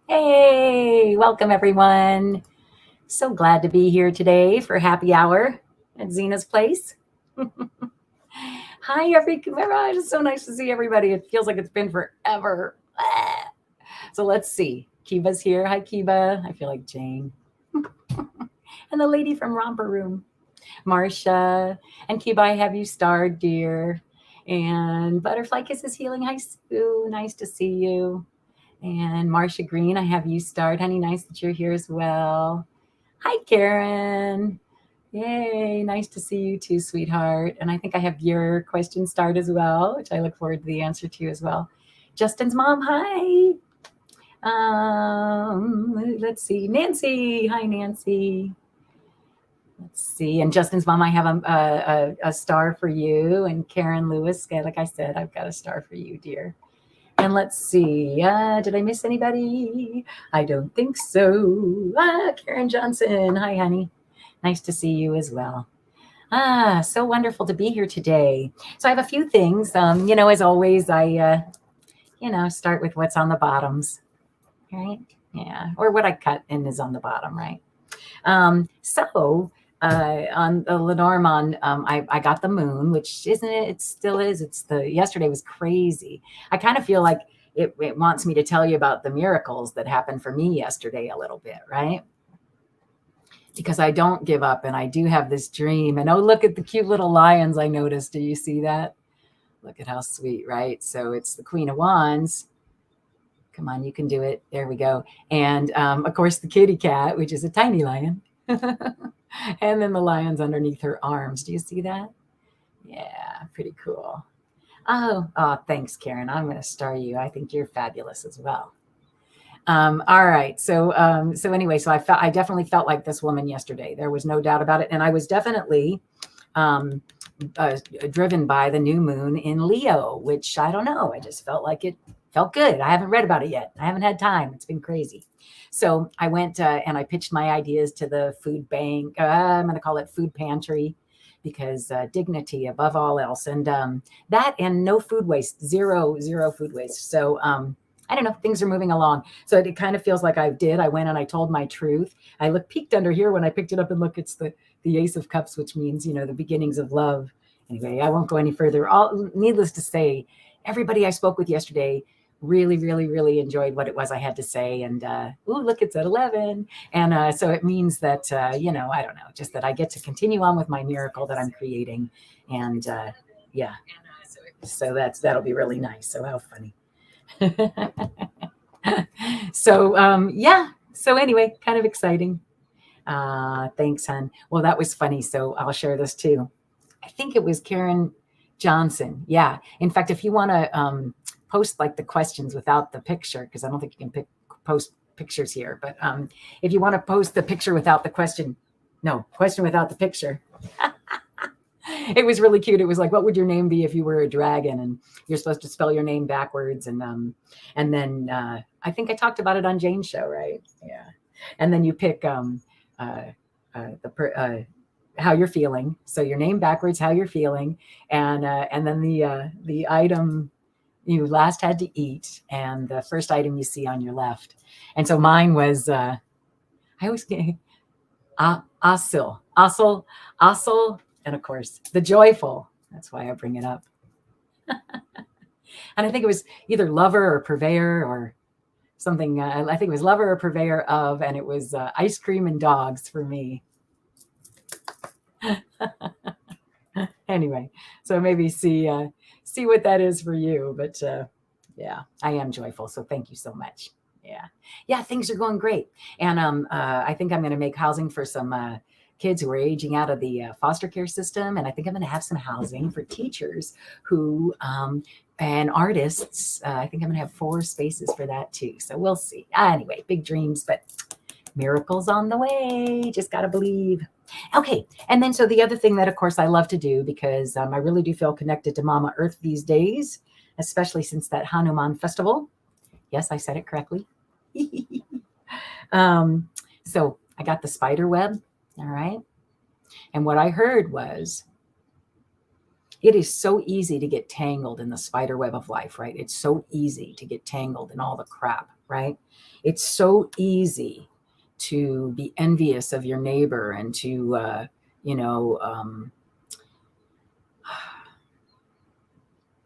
Hey, welcome everyone. So glad to be here today for happy hour at Zina's place. Hi, everybody. It's so nice to see everybody. It feels like it's been forever. So let's see. Kiva's here. Hi, Kiva. I feel like Jane. And the lady from Romper Room, Marcia. And Kiva, I have you starred, dear. And Butterfly Kisses Healing. Hi, Sue. Nice to see you. And Marcia Green, I have you starred, honey. Nice that you're here as well. Hi, Karen. Yay, nice to see you too, sweetheart. And I think I have your question starred as well, which I look forward to the answer to as well. Justin's mom, hi. Let's see, Nancy. Hi, Nancy. Let's see. And Justin's mom, I have a star for you. And Karen Lewis, like I said, I've got a star for you, dear. And let's see, did I miss anybody? I don't think so. Karen Johnson. Hi, honey. Nice to see you as well. So wonderful to be here today. So I have a few things. As always, I start with what's on the bottoms, right? Yeah, or what I cut and is on the bottom, right? On the Lenormand, I got the moon, which isn't it? It still is. Yesterday was crazy. I kind of feel like it wants me to tell you about the miracles that happened for me yesterday a little bit, right? Because I don't give up and I do have this dream. And oh, look at the cute little lions I noticed. Do you see that? Look at how sweet, right? So it's the Queen of Wands. Come on, you can do it. There we go. And of course, the kitty cat, which is a tiny lion. And then the lions underneath her arms. Do you see that? Yeah, pretty cool. Oh, thanks, Karen. I'm going to star you. I think you're fabulous as well. All right. So anyway, I definitely felt like this woman yesterday. There was no doubt about it. And I was definitely driven by the new moon in Leo, which I don't know. I just felt like it felt good. I haven't read about it yet. I haven't had time. It's been crazy. So I went and I pitched my ideas to the food bank. I'm going to call it food pantry because dignity above all else. And that and no food waste, zero food waste. So I don't know, things are moving along. So it kind of feels like I went and I told my truth. I peeked under here when I picked it up and look, it's the Ace of Cups, which means, the beginnings of love. Anyway, I won't go any further. Needless to say, everybody I spoke with yesterday really, really, really enjoyed what it was I had to say. And look, it's at 11. And so it means that, I don't know, just that I get to continue on with my miracle that I'm creating. And yeah, so that'll be really nice. So how funny. So anyway, kind of exciting. Thanks, hon. Well, that was funny. So I'll share this too. I think it was Karen Johnson. Yeah. In fact, if you want to post like the questions without the picture, because I don't think you can post pictures here, but if you want to post the picture without the question without the picture. It was really cute. It was like, what would your name be if you were a dragon? And you're supposed to spell your name backwards. And then I think I talked about it on Jane's show, right? Yeah. And then you pick how you're feeling. So your name backwards, how you're feeling, and then the item you last had to eat, and the first item you see on your left. And so mine was I always get asil, and of course the joyful. That's why I bring it up. And I think it was either lover or purveyor or something. I think it was lover or purveyor of, and it was ice cream and dogs for me. Anyway, so maybe see what that is for you. But yeah, I am joyful. So thank you so much. Yeah, things are going great. And I think I'm going to make housing for some kids who are aging out of the foster care system. And I think I'm going to have some housing for teachers who and artists. I think I'm going to have 4 spaces for that too. So we'll see. Anyway, big dreams, but miracles on the way. Just got to believe. Okay. And then, so the other thing that, of course, I love to do, because I really do feel connected to Mama Earth these days, especially since that Hanuman festival. Yes, I said it correctly. So I got the spider web. All right. And what I heard was it is so easy to get tangled in the spider web of life, right? It's so easy to get tangled in all the crap, right? It's so easy to be envious of your neighbor and to,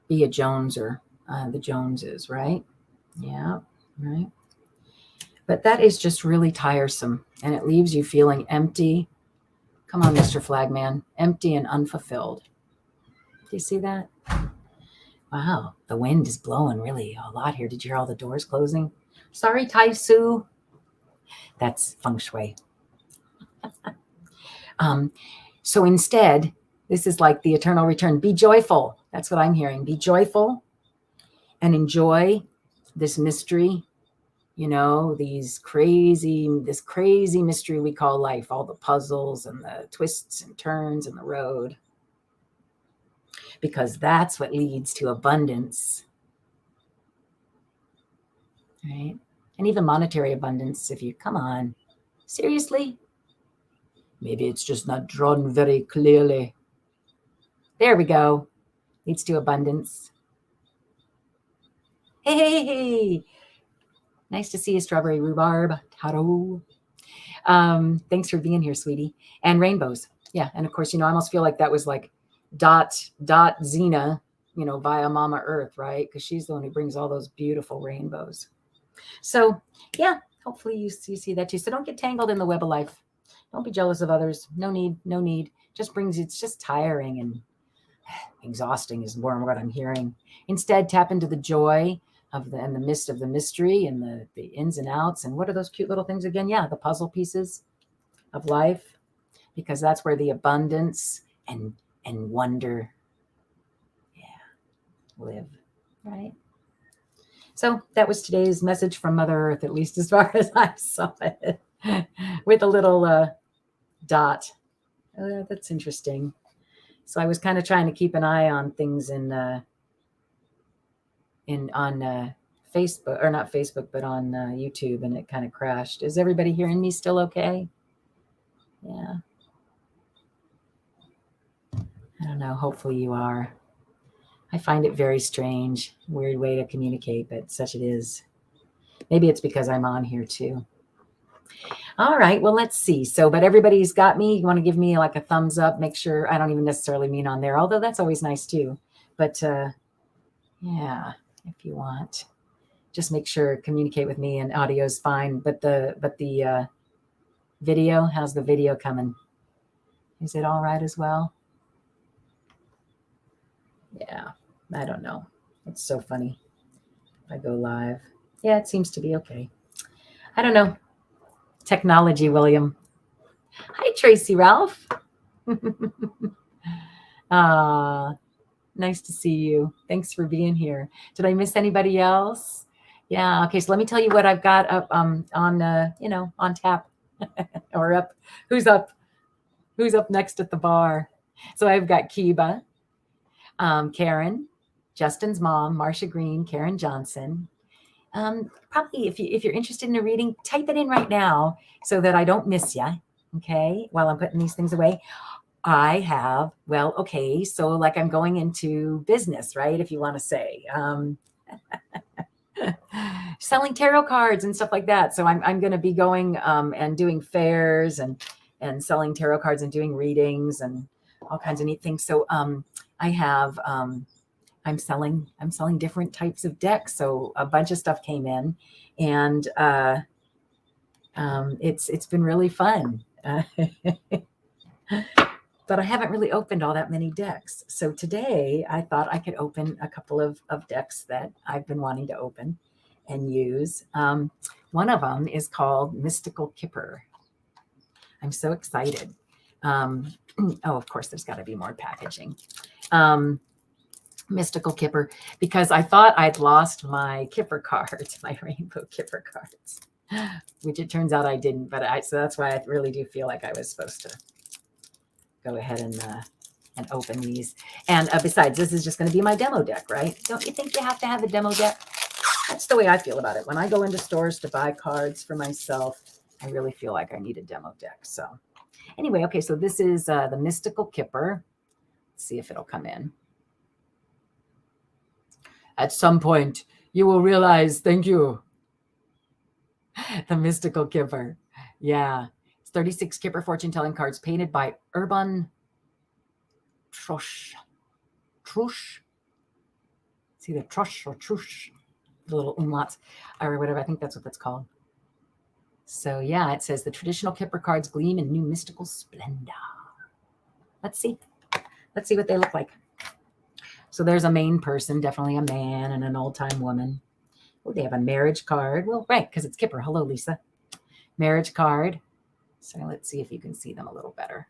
be a Joneser, the Joneses, right? Yeah, right. But that is just really tiresome, and it leaves you feeling empty. Come on, Mr. Flagman, empty and unfulfilled. Do you see that? Wow, the wind is blowing really a lot here. Did you hear all the doors closing? Sorry, Tai Su. That's feng shui. So instead, this is like the eternal return. Be joyful. That's what I'm hearing. Be joyful and enjoy this mystery, this crazy mystery we call life, all the puzzles and the twists and turns in the road, because that's what leads to abundance, right? And even monetary abundance. If you come on, seriously, maybe it's just not drawn very clearly. There we go. Leads to abundance. Hey, nice to see you, Strawberry Rhubarb. Taro. Thanks for being here, sweetie. And rainbows. Yeah. And of course, I almost feel like that was like dot Zina, via Mama Earth, right? Because she's the one who brings all those beautiful rainbows. So yeah, hopefully you see that too. So don't get tangled in the web of life. Don't be jealous of others. No need. It's just tiring and exhausting is more what I'm hearing. Instead, tap into the joy and the mist of the mystery and the ins and outs. And what are those cute little things again? Yeah, the puzzle pieces of life, because that's where the abundance and wonder, live, right? So that was today's message from Mother Earth, at least as far as I saw it, with a little dot. That's interesting. So I was kind of trying to keep an eye on things on Facebook, or not Facebook, but on YouTube, and it kind of crashed. Is everybody hearing me still okay? Yeah. I don't know. Hopefully you are. I find it very strange, weird way to communicate, but such it is. Maybe it's because I'm on here too. All right. Well, let's see. So, but everybody's got me. You want to give me like a thumbs up? Make sure I don't even necessarily mean on there, although that's always nice too. But yeah, if you want, just make sure communicate with me, and audio is fine. But the video, how's the video coming? Is it all right as well? Yeah, I don't know. It's so funny. If I go live. Yeah, it seems to be okay. I don't know. Technology, William. Hi, Tracy Ralph. Nice to see you. Thanks for being here. Did I miss anybody else? Yeah. Okay. So let me tell you what I've got up on tap or up. Who's up? Who's up next at the bar? So I've got Kiba, Karen, Justin's mom, Marsha Green, Karen Johnson. Probably if you're interested in a reading, type it in right now so that I don't miss you. Okay. While I'm putting these things away. I have, so like I'm going into business, right? If you want to say, selling tarot cards and stuff like that. So I'm going to be going and doing fairs and selling tarot cards and doing readings and all kinds of neat things. So I have I'm selling different types of decks. So a bunch of stuff came in, and it's been really fun. But I haven't really opened all that many decks. So today I thought I could open a couple of decks that I've been wanting to open and use. One of them is called Mystical Kipper. I'm so excited. Of course, there's got to be more packaging. Mystical Kipper, because I thought I'd lost my Kipper cards, my rainbow Kipper cards, which it turns out I didn't. But so that's why I really do feel like I was supposed to go ahead and open these. And besides, this is just going to be my demo deck, right? Don't you think you have to have a demo deck? That's the way I feel about it. When I go into stores to buy cards for myself, I really feel like I need a demo deck. So anyway, okay, so this is the Mystical Kipper. Let's see if it'll come in. At some point, you will realize, thank you. The mystical Kipper. Yeah. It's 36 Kipper fortune telling cards painted by Urban Trush. Trush. It's either Trush or Trush. The little umlauts or whatever. I think that's what that's called. So yeah, it says the traditional Kipper cards gleam in new mystical splendor. Let's see. Let's see what they look like. So there's a main person, definitely a man and an old-time woman. Oh, they have a marriage card. Well, right, because it's Kipper. Hello, Lisa. Marriage card. So let's see if you can see them a little better.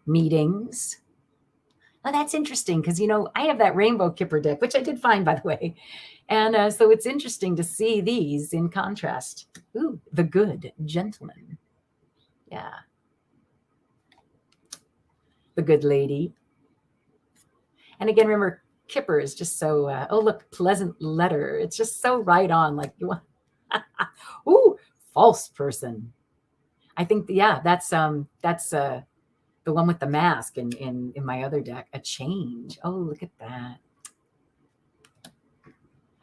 Meetings. Oh, that's interesting because, you know, I have that rainbow Kipper deck, which I did find, by the way. And so it's interesting to see these in contrast. Ooh, the good gentleman. Yeah. The good lady. And again, remember, Kipper is just so, oh, look, pleasant letter. It's just so right on. Like, you want, ooh, false person. I think, yeah, that's the one with the mask in my other deck. A change. Oh, look at that.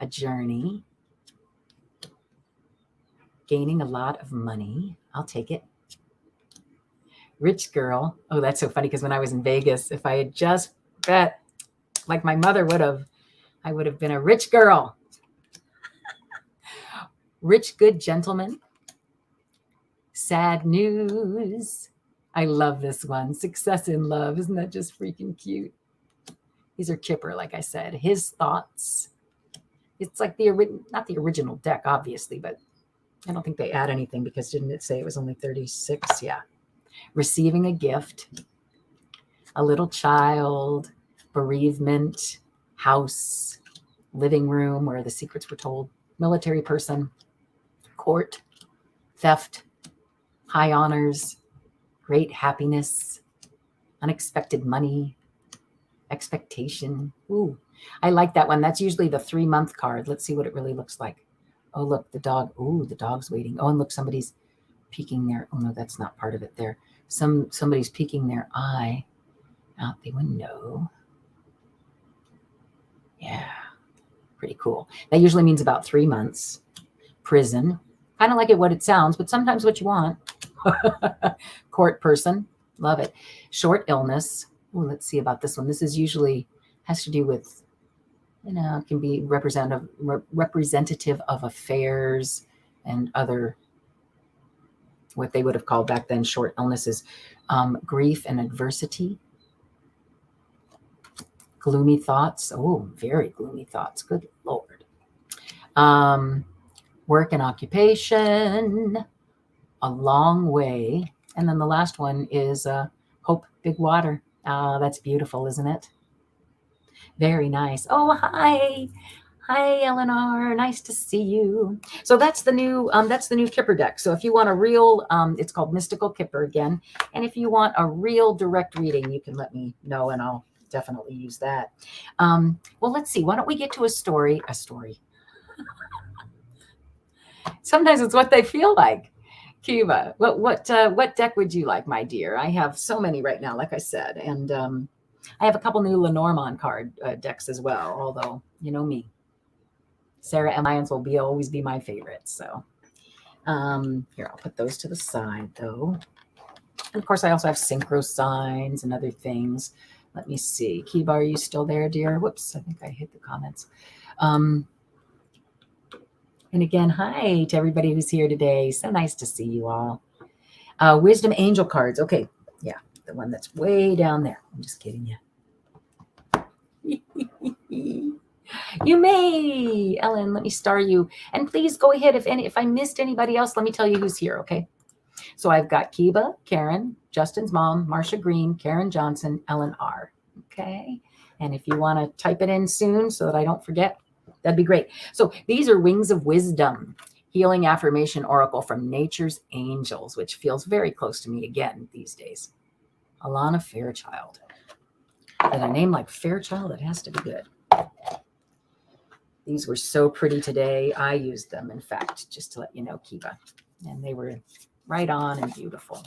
A journey. Gaining a lot of money. I'll take it. Rich girl. Oh, that's so funny because when I was in Vegas, if I had just bet like my mother would have, I would have been a rich girl. Rich, good gentleman. Sad news. I love this one. Success in love. Isn't that just freaking cute? These are Kipper, like I said. His thoughts. It's like not the original deck, obviously, but I don't think they add anything because didn't it say it was only 36? Yeah. Receiving a gift. A little child. Bereavement. House. Living room where the secrets were told. Military person. Court. Theft. High honors. Great happiness. Unexpected money. Expectation. Ooh, I like that one. That's usually the 3-month card. Let's see what it really looks like. Oh, look, the dog. Ooh, the dog's waiting. Oh, and look, somebody's peeking their, oh no, that's not part of it there. Somebody's peeking their eye out the window. Yeah, pretty cool. That usually means about 3 months. Prison. Kind of like it what it sounds, but sometimes what you want. Court person. Love it. Short illness. Ooh, let's see about this one. This is usually has to do with, you know, it can be representative of affairs and other, what they would have called back then short illnesses. Grief and adversity. Gloomy thoughts. Oh, very gloomy thoughts. Good Lord. Work and occupation. A long way. And then the last one is hope, big water. That's beautiful, isn't it? Very nice. Oh, hi. Hi, Eleanor. Nice to see you. So that's the new Kipper deck. So if you want a real, it's called Mystical Kipper again. And if you want a real direct reading, you can let me know and I'll definitely use that. Well, let's see. Why don't we get to a story? A story. Sometimes it's what they feel like. Kiva, what deck would you like, my dear? I have so many right now, like I said, and I have a couple new Lenormand card decks as well. Although you know me, Sarah and Lions will always be my favorite. So here, I'll put those to the side though. And of course, I also have Syncho Signs and other things. Let me see. Kiva, are you still there, dear? Whoops, I think I hit the comments. And again, hi to everybody who's here today. So nice to see you all. Wisdom Angel cards. Okay. Yeah. The one that's way down there. I'm just kidding you. You may. Ellen, let me star you. And please go ahead. If I missed anybody else, let me tell you who's here. Okay. So I've got Kiba, Karen, Justin's mom, Marsha Green, Karen Johnson, Ellen R. Okay. And if you want to type it in soon so that I don't forget, that'd be great. So these are Wings of Wisdom, Healing Affirmation Oracle from Nature's Angels, which feels very close to me again these days. Alana Fairchild. And a name like Fairchild, it has to be good. These were so pretty today. I used them, in fact, just to let you know, Kiva. And they were right on and beautiful.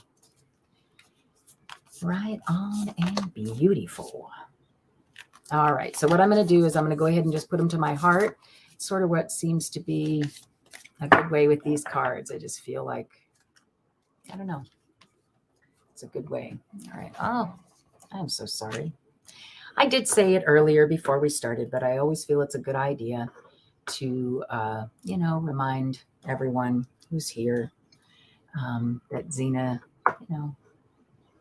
Right on and beautiful. All right. So what I'm going to do is I'm going to go ahead and just put them to my heart. It's sort of what seems to be a good way with these cards. I just feel like, I don't know. It's a good way. All right. Oh, I'm so sorry. I did say it earlier before we started, but I always feel it's a good idea to, remind everyone who's here that Zina,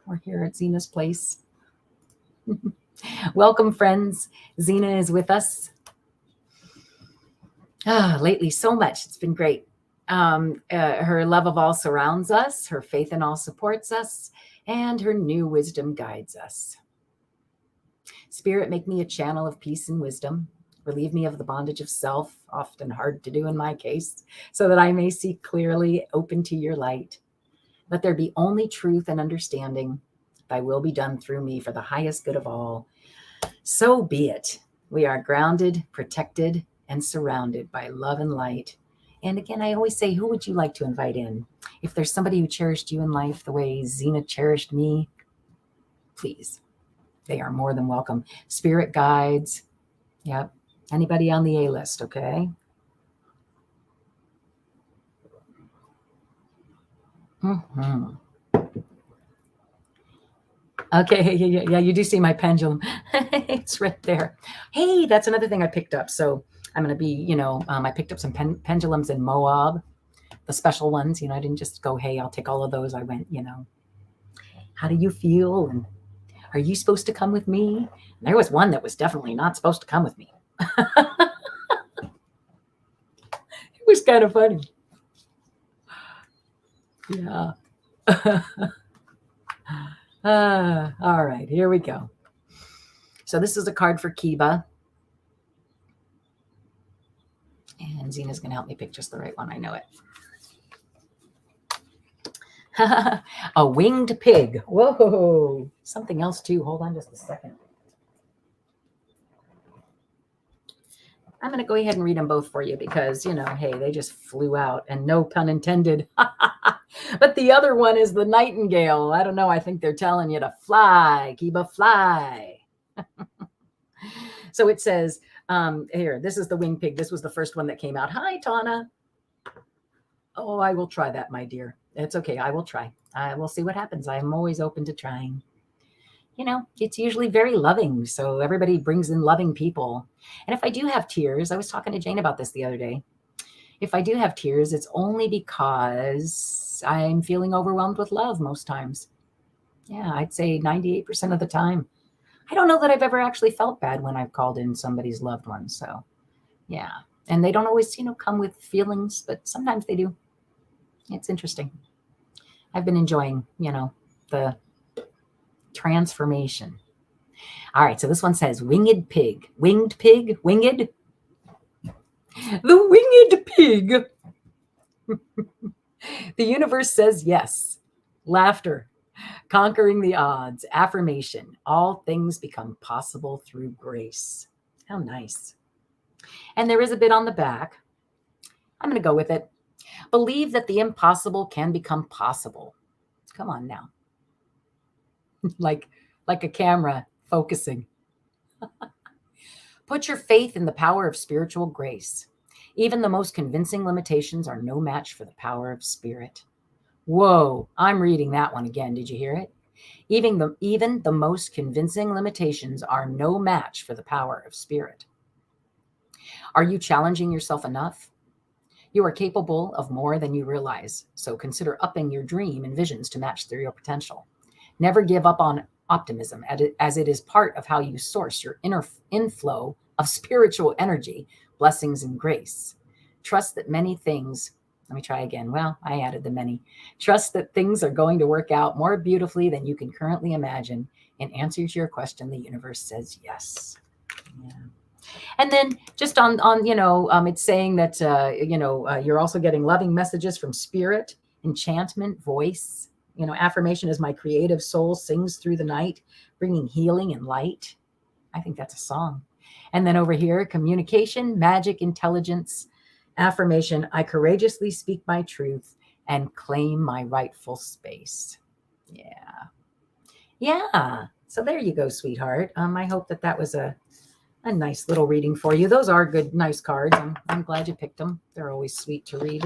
we're here at Zina's place. Welcome, friends. Zina is with us. Lately, so much. It's been great. Her love of all surrounds us, her faith in all supports us, and her new wisdom guides us. Spirit, make me a channel of peace and wisdom. Relieve me of the bondage of self, often hard to do in my case, so that I may see clearly, open to your light. Let there be only truth and understanding. Thy will be done through me for the highest good of all. So be it. We are grounded, protected, and surrounded by love and light. And again, I always say, who would you like to invite in? If there's somebody who cherished you in life the way Zina cherished me, please, they are more than welcome. Spirit guides. Yep. Anybody on the A list, okay? Mm-hmm. Okay, yeah, you do see my pendulum. It's right there. Hey, that's another thing I picked up. So I'm going to be, I picked up some pendulums in Moab, the special ones. I didn't just go, hey, I'll take all of those. I went, how do you feel? And are you supposed to come with me? And there was one that was definitely not supposed to come with me. It was kind of funny. Yeah. All right, here we go. So this is a card for Kiba. And Zina's going to help me pick just the right one. I know it. A winged pig. Whoa. Something else too. Hold on just a second. I'm going to go ahead and read them both for you because, hey, they just flew out and no pun intended. But the other one is the nightingale. I don't know. I think they're telling you to fly, Kiba, fly. So it says, here, this is the winged pig. This was the first one that came out. Hi, Tana. Oh, I will try that, my dear. It's okay. I will try. I will see what happens. I am always open to trying. It's usually very loving. So everybody brings in loving people. And if I do have tears, I was talking to Jane about this the other day. If I do have tears, it's only because I'm feeling overwhelmed with love most times. Yeah, I'd say 98% of the time. I don't know that I've ever actually felt bad when I've called in somebody's loved one. So, yeah. And they don't always, come with feelings, but sometimes they do. It's interesting. I've been enjoying, the transformation. All right, so this one says winged pig. Winged pig? Winged? The winged pig. The universe says yes. Laughter. Conquering the odds. Affirmation. All things become possible through grace. How nice. And there is a bit on the back. I'm going to go with it. Believe that the impossible can become possible. Come on now. like a camera focusing. Put your faith in the power of spiritual grace. Even the most convincing limitations are no match for the power of spirit. Whoa, I'm reading that one again. Did you hear it? Even the most convincing limitations are no match for the power of spirit. Are you challenging yourself enough? You are capable of more than you realize, so consider upping your dream and visions to match your potential. Never give up on optimism, as it is part of how you source your inner inflow of spiritual energy, blessings, and grace. Trust that many things, let me try again. Well, I added the many. Trust that things are going to work out more beautifully than you can currently imagine. In answer to your question, the universe says yes. Yeah. And then just on it's saying that, you're also getting loving messages from spirit, enchantment, voice. Affirmation is my creative soul sings through the night, bringing healing and light. I think that's a song. And then over here, communication, magic, intelligence, affirmation. I courageously speak my truth and claim my rightful space. Yeah. So there you go, sweetheart. I hope that was a nice little reading for you. Those are good, nice cards. I'm glad you picked them. They're always sweet to read.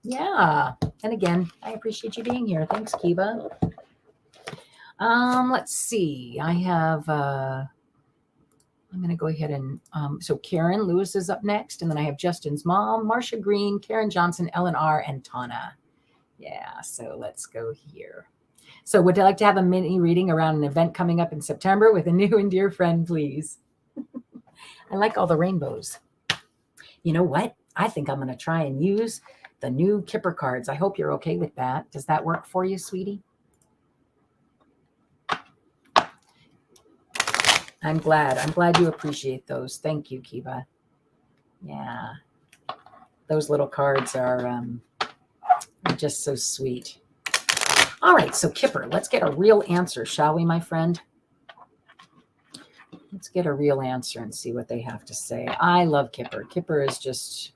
Yeah. And again, I appreciate you being here. Thanks, Kiva. Let's see. I have, I'm going to go ahead and, so Karen Lewis is up next. And then I have Justin's mom, Marsha Green, Karen Johnson, Ellen R., and Tana. Yeah. So let's go here. So would you like to have a mini reading around an event coming up in September with a new and dear friend, please? I like all the rainbows. You know what? I think I'm going to try and use the new Kipper cards. I hope you're okay with that. Does that work for you, sweetie? I'm glad you appreciate those. Thank you, Kiva. Yeah. Those little cards are just so sweet. All right, so Kipper, let's get a real answer, shall we, my friend? Let's get a real answer and see what they have to say. I love Kipper. Kipper is just,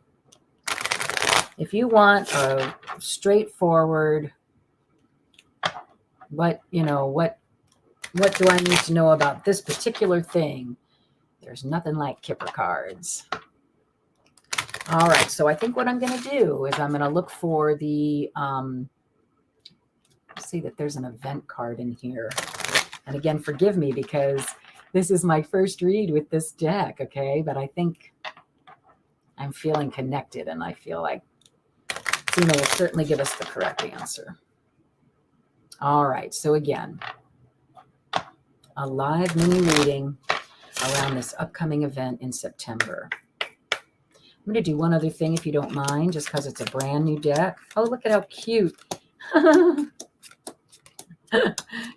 if you want a straightforward, what do I need to know about this particular thing? There's nothing like Kipper cards. All right, so I think what I'm going to do is I'm going to look for the, see that there's an event card in here. And again, forgive me because this is my first read with this deck, okay? But I think I'm feeling connected, and I feel like Zina will certainly give us the correct answer. All right, so again, a live mini reading around this upcoming event in September. I'm going to do one other thing, if you don't mind, just because it's a brand new deck. Oh, look at how cute.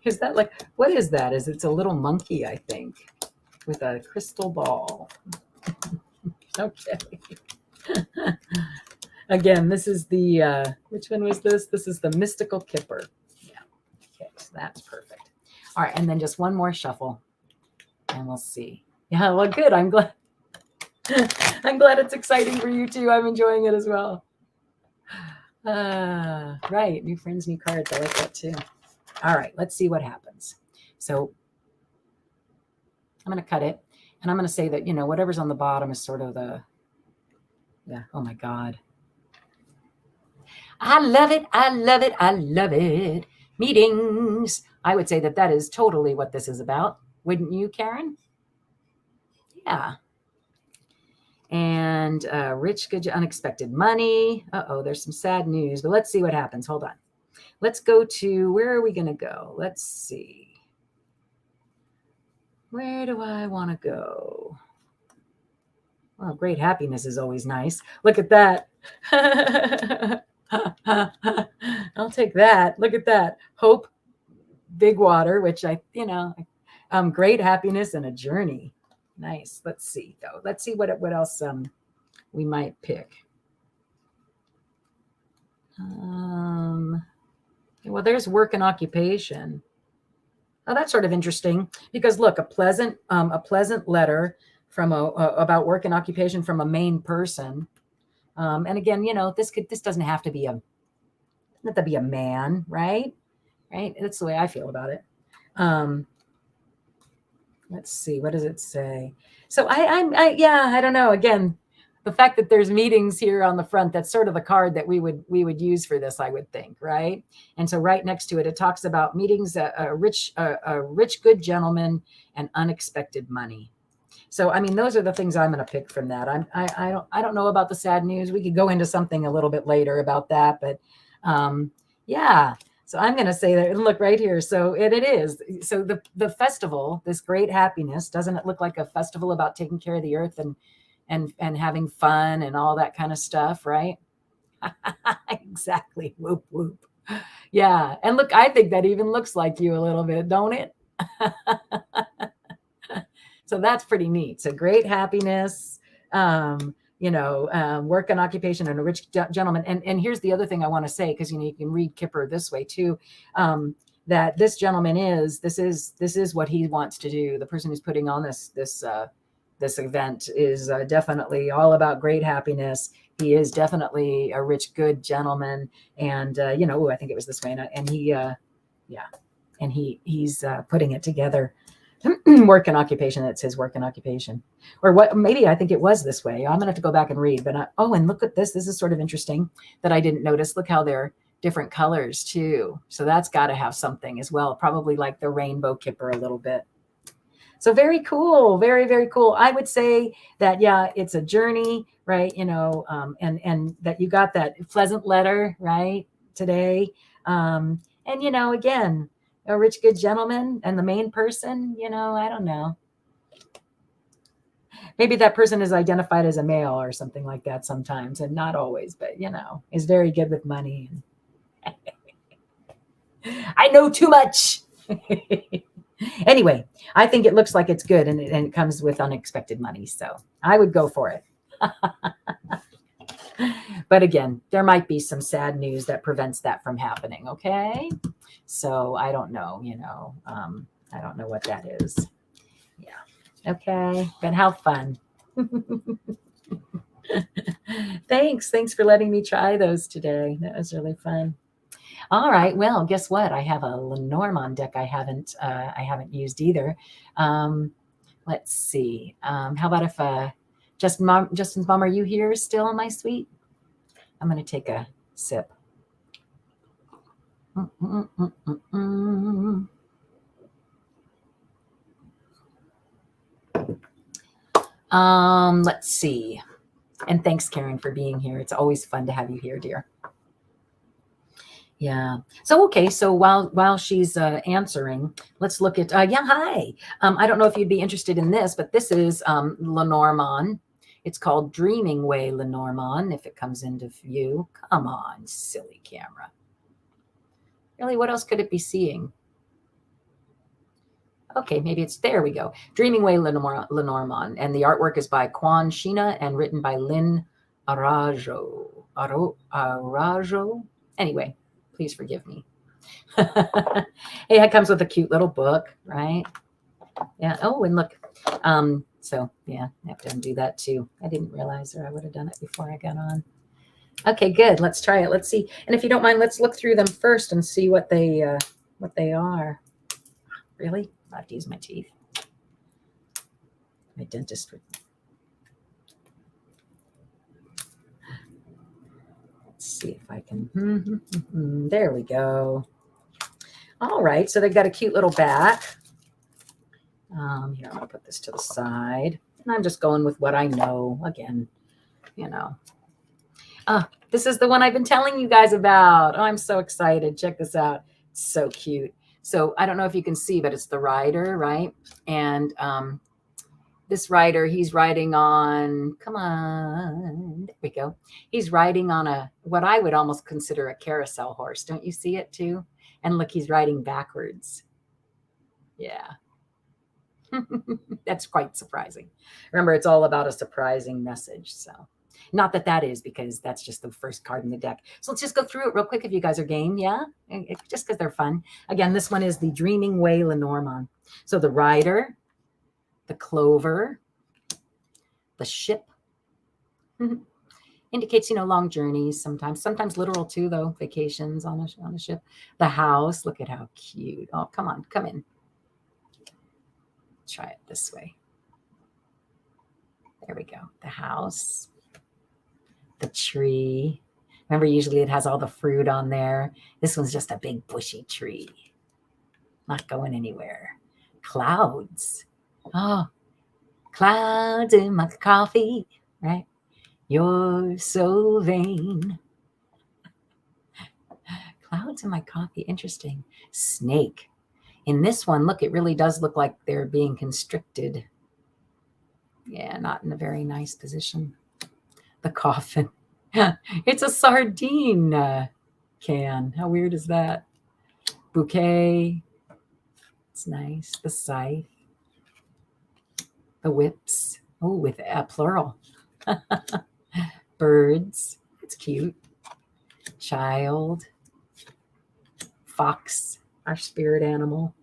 Is that like, what is that? It's a little monkey, I think, with a crystal ball. Okay. Again, this is the, which one was this? This is the Mystical Kipper. Yeah. Okay, so that's perfect. All right, and then just one more shuffle, and we'll see. Yeah, well, good. I'm glad. I'm glad it's exciting for you too. I'm enjoying it as well. Right, new friends, new cards. I like that too. All right, let's see what happens. So I'm going to cut it, and I'm going to say that, whatever's on the bottom is sort of the, yeah, oh my God. I love it. I love it. I love it. Meetings. I would say that is totally what this is about. Wouldn't you, Karen? Yeah. And rich, good, unexpected money. Uh-oh, there's some sad news, but let's see what happens. Hold on. Let's go to, where are we going to go? Let's see. Where do I want to go? Well, great happiness is always nice. Look at that. I'll take that. Look at that. Hope, big water, which great happiness and a journey. Nice. Let's see, though. Let's see what else we might pick. Well, there's work and occupation. Oh, that's sort of interesting because look, a pleasant letter from about work and occupation from a Maine person. And again, this doesn't have to be a man, right? Right. That's the way I feel about it. Let's see. What does it say? So I don't know. Again, the fact that there's meetings here on the front, that's sort of the card that we would use for this, I would think, right? And so right next to it, it talks about meetings, a rich, good gentleman, and unexpected money. So, I mean, those are the things I'm going to pick from that. I don't know about the sad news. We could go into something a little bit later about that, but yeah. So I'm going to say that, and look right here. So it is. So the festival, this great happiness, doesn't it look like a festival about taking care of the earth and having fun and all that kind of stuff, right? Exactly. Whoop, whoop. Yeah. And look, I think that even looks like you a little bit, don't it? So that's pretty neat. So great happiness, work and occupation, and a rich gentleman. And here's the other thing I want to say, because you can read Kipper this way too, that this gentleman this is what he wants to do. The person who's putting on this event is definitely all about great happiness. He is definitely a rich, good gentleman, and I think it was this way, and he, yeah. and he's putting it together. Work and occupation. That's his work and occupation, or what? Maybe I think it was this way. I'm gonna have to go back and read. But oh, and look at this. This is sort of interesting that I didn't notice. Look how they're different colors too. So that's got to have something as well. Probably like the rainbow Kipper a little bit. So very cool. Very, very cool. I would say that, yeah, it's a journey, right? And that you got that pleasant letter, right, today. And, again, a rich, good gentleman and the main person, I don't know. Maybe that person is identified as a male or something like that sometimes, and not always, but, is very good with money. I know too much. Anyway, I think it looks like it's good, and it comes with unexpected money. So I would go for it. But again, there might be some sad news that prevents that from happening. Okay. So I don't know, I don't know what that is. Yeah. Okay. But how fun. Thanks for letting me try those today. That was really fun. All right. Well, guess what? I have a Lenormand deck I haven't used either. Let's see. How about if Justin's mom, are you here still, my sweet? I'm going to take a sip. Let's see. And thanks, Karen, for being here. It's always fun to have you here, dear. Yeah. So, okay. So while she's answering, let's look at, yeah, hi. I don't know if you'd be interested in this, but this is Lenormand. It's called Dreaming Way Lenormand, if it comes into view. Come on, silly camera. Really, what else could it be seeing? Okay, maybe it's, there we go. Dreaming Way Lenormand. And the artwork is by Quan Sheena and written by Lynn Arajo. Anyway, please forgive me. Hey, it comes with a cute little book, right? Yeah. Oh, and look. So yeah, I have to undo that too. I didn't realize, or I would have done it before I got on. Okay, good. Let's try it. Let's see. And if you don't mind, let's look through them first and see what they are. Really? I have to use my teeth. My dentist would. Let's see if I can. There we go. All right. So they've got a cute little back. Here, I'm going to put this to the side. And I'm just going with what I know. Again, this is the one I've been telling you guys about. Oh, I'm so excited. Check this out. It's so cute. So I don't know if you can see, but it's the rider, right? And this rider, he's riding on, come on, there we go. He's riding on what I would almost consider a carousel horse. Don't you see it too? And look, he's riding backwards. Yeah. That's quite surprising. Remember, it's all about a surprising message. So not that is, because that's just the first card in the deck. So let's just go through it real quick if you guys are game. Yeah. Just because they're fun. Again, this one is the Dreaming Way Lenormand. So the rider, the clover, the ship, indicates, long journeys sometimes literal too, though, vacations on a ship. The house, look at how cute. Oh, come on, come in. Try it this way. There we go. The house, the tree. Remember, usually it has all the fruit on there. This one's just a big bushy tree. Not going anywhere. Clouds. Oh, clouds in my coffee, right? You're so vain. Clouds in my coffee. Interesting. Snake. In this one, look, it really does look like they're being constricted. Yeah, not in a very nice position. The coffin. It's a sardine can. How weird is that? Bouquet. It's nice. The scythe. The whips. Oh, with a plural. Birds. It's cute. Child. Fox, our spirit animal.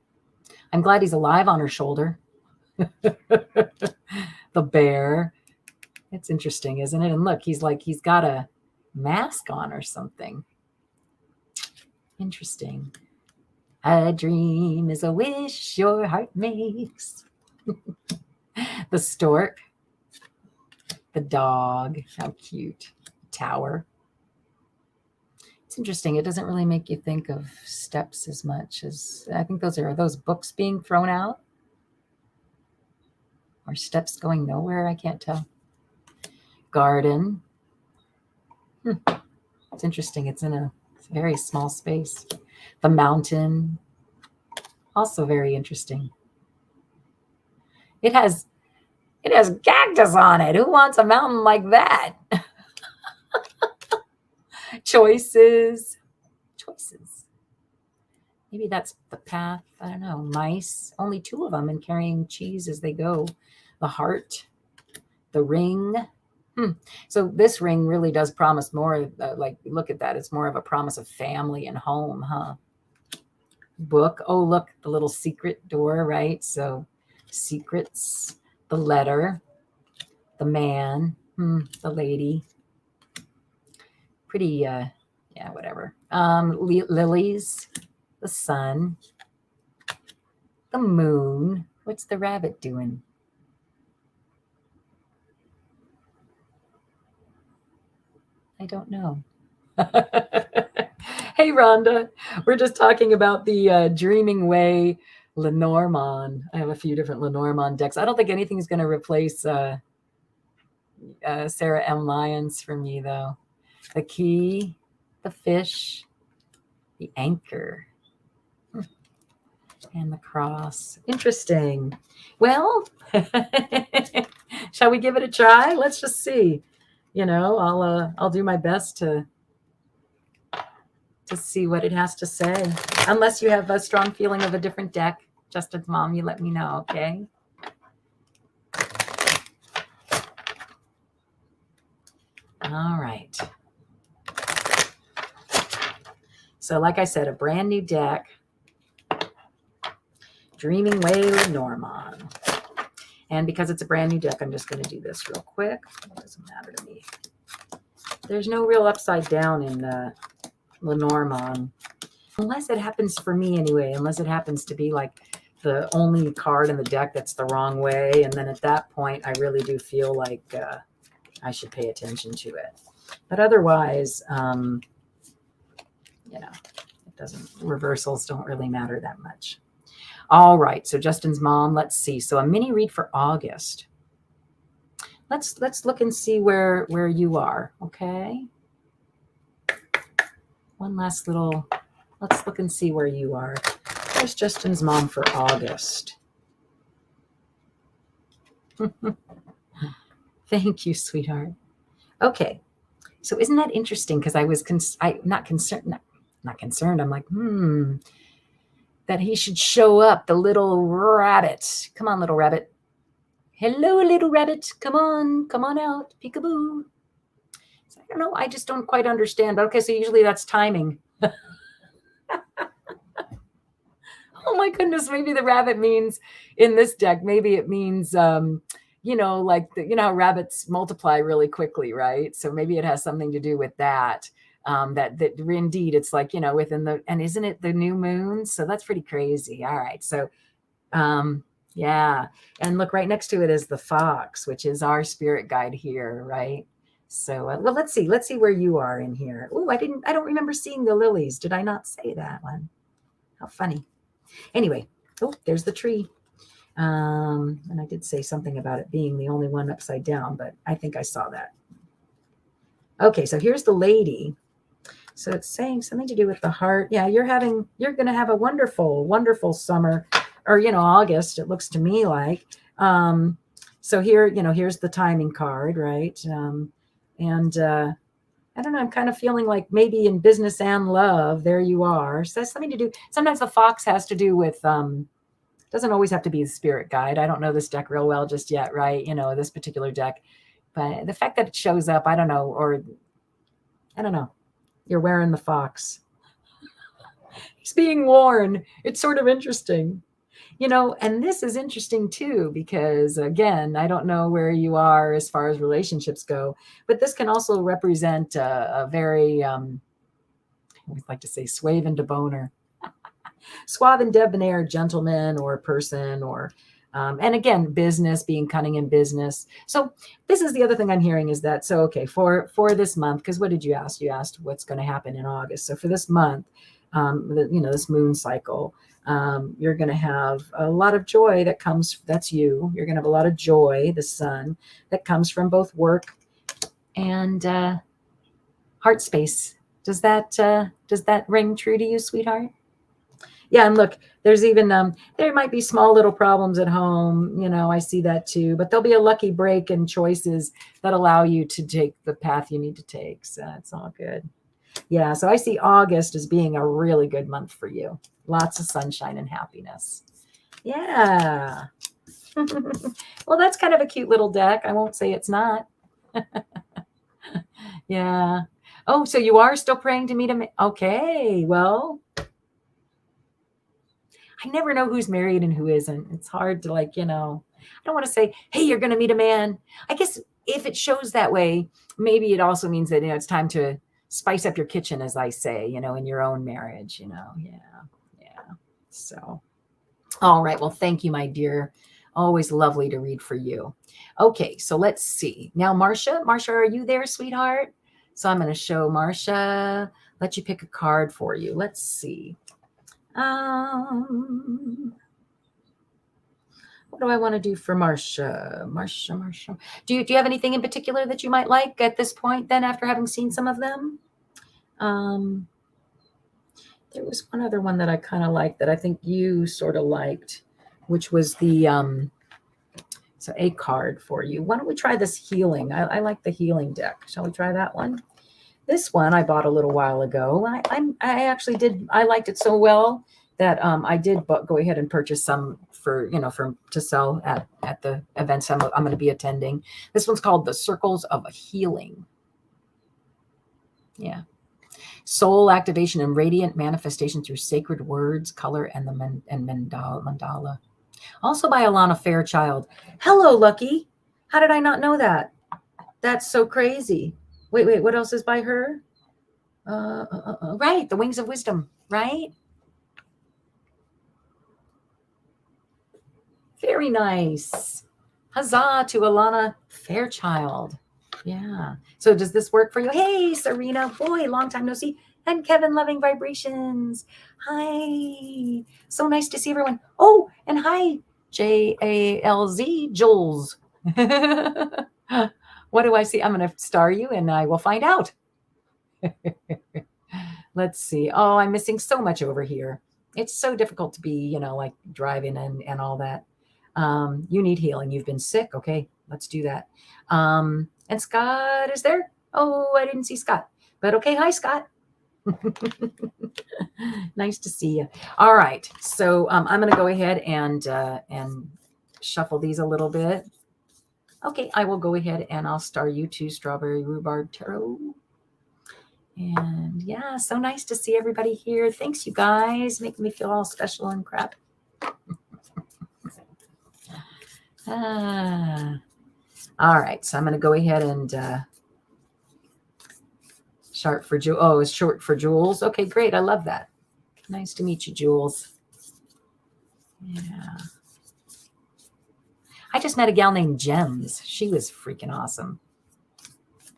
I'm glad he's alive on her shoulder. The bear. It's interesting, isn't it? And look, he's got a mask on or something. Interesting. A dream is a wish your heart makes. The stork, the dog, how cute. Tower. It's interesting. It doesn't really make you think of steps as much as, I think are those books being thrown out? Or steps going nowhere? I can't tell. Garden. It's interesting. It's in a very small space. The mountain. Also very interesting. It has cactus on it. Who wants a mountain like that? Choices. Maybe that's the path. I don't know. Mice. Only 2 of them and carrying cheese as they go. The heart. The ring. So this ring really does promise more. Like, look at that. It's more of a promise of family and home, huh? Book. Oh, look, the little secret door, right? So secrets. The letter. The man. The lady. Pretty, yeah, whatever. Lilies. The sun. The moon. What's the rabbit doing? I don't know. Hey, Rhonda. We're just talking about the Dreaming Way Lenormand. I have a few different Lenormand decks. I don't think anything's going to replace Sarah M. Lyons for me, though. The key, the fish, the anchor, and the cross. Interesting. Well, shall we give it a try? Let's just see. I'll do my best to see what it has to say. Unless you have a strong feeling of a different deck, Justin's mom, you let me know, okay? All right. So like I said, a brand new deck. Dreaming Way Lenormand. And because it's a brand new deck, I'm just going to do this real quick. It doesn't matter to me. There's no real upside down in Lenormand. Unless it happens for me anyway. Unless it happens to be like the only card in the deck that's the wrong way. And then at that point, I really do feel like I should pay attention to it. But otherwise, it doesn't, reversals don't really matter that much. All right, so Justin's mom, let's see. So a mini read for August. Let's look and see where you are, okay? One last little, let's look and see where you are. There's Justin's mom for August. Thank you, sweetheart. Okay, so isn't that interesting? Because I was not concerned. I'm like, that he should show up, the little rabbit. Come on, little rabbit. Hello, little rabbit. Come on out. Peekaboo. So I don't know. I just don't quite understand. Okay, so usually that's timing. Oh my goodness. Maybe the rabbit means in this deck, maybe it means, like, how rabbits multiply really quickly, right? So maybe it has something to do with that. That indeed it's like, within the, and isn't it the new moon? So that's pretty crazy. All right. So, yeah. And look, right next to it is the fox, which is our spirit guide here. Right. So, well, let's see where you are in here. Oh, I don't remember seeing the lilies. Did I not say that one? How funny. Anyway. Oh, there's the tree. And I did say something about it being the only one upside down, but I think I saw that. Okay. So here's the lady. So it's saying something to do with the heart. Yeah, you're going to have a wonderful, wonderful summer, or, August, it looks to me like. So here, here's the timing card, right? And I don't know, I'm kind of feeling like maybe in business and love, there you are. So that's something to do. Sometimes the fox has to do with, doesn't always have to be the spirit guide. I don't know this deck real well just yet, right? This particular deck. But the fact that it shows up, I don't know, or I don't know. You're wearing the fox. He's being worn. It's sort of interesting. And this is interesting too, because again, I don't know where you are as far as relationships go, but this can also represent a very, I always like to say, swave into boner. Suave and debonair gentleman or person, or and again, business, being cunning in business. So this is the other thing I'm hearing is that, so, okay, for this month, because what did you ask? You asked what's going to happen in August. So for this month, this moon cycle, you're going to have a lot of joy that comes, that's you. You're going to have a lot of joy, the sun, that comes from both work and heart space. Does that ring true to you, sweetheart? Yeah, and look, there's even there might be small little problems at home. I see that too, but there'll be a lucky break and choices that allow you to take the path you need to take. So it's all good. Yeah, so I see August as being a really good month for you. Lots of sunshine and happiness. Yeah. Well, that's kind of a cute little deck. I won't say it's not. Yeah. Oh, so you are still praying to meet him? Okay, well, I never know who's married and who isn't. It's hard to I don't want to say, hey, you're going to meet a man. I guess if it shows that way, maybe it also means that, it's time to spice up your kitchen, as I say, in your own marriage, Yeah. So, all right. Well, thank you, my dear. Always lovely to read for you. Okay. So let's see. Now, Marcia, are you there, sweetheart? So I'm going to show Marcia, let you pick a card for you. Let's see. What do I want to do for Marcia? Marcia. Do you have anything in particular that you might like at this point then, after having seen some of them? There was one other one that I kind of liked that I think you sort of liked, which was the so a card for you. Why don't we try this healing? I like the healing deck. Shall we try that one? This one I bought a little while ago. I actually did. I liked it so well that I did go ahead and purchase some for to sell at the events I'm going to be attending. This one's called the Circles of Healing. Yeah. Soul activation and radiant manifestation through sacred words, color, and the mandala. Also by Alana Fairchild. Hello, Lucky. How did I not know that? That's so crazy. Wait. What else is by her? Right. The Wings of Wisdom. Right. Very nice. Huzzah to Alana Fairchild. Yeah. So does this work for you? Hey, Serena. Boy, long time no see. And Kevin, loving vibrations. Hi. So nice to see everyone. Oh, and hi, JALZ, Jules. What do I see? I'm going to star you and I will find out. Let's see. Oh, I'm missing so much over here. It's so difficult to be, driving and all that. You need healing. You've been sick. Okay, let's do that. And Scott is there? Oh, I didn't see Scott. But okay, hi, Scott. Nice to see you. All right, so I'm going to go ahead and shuffle these a little bit. Okay, I will go ahead and I'll star you to Strawberry Rhubarb Tarot. And yeah, so nice to see everybody here. Thanks, you guys, making me feel all special and crap. All right, so I'm going to go ahead and short for Jules. Okay, great. I love that. Nice to meet you, Jules. Yeah. I just met a gal named Gems. She was freaking awesome.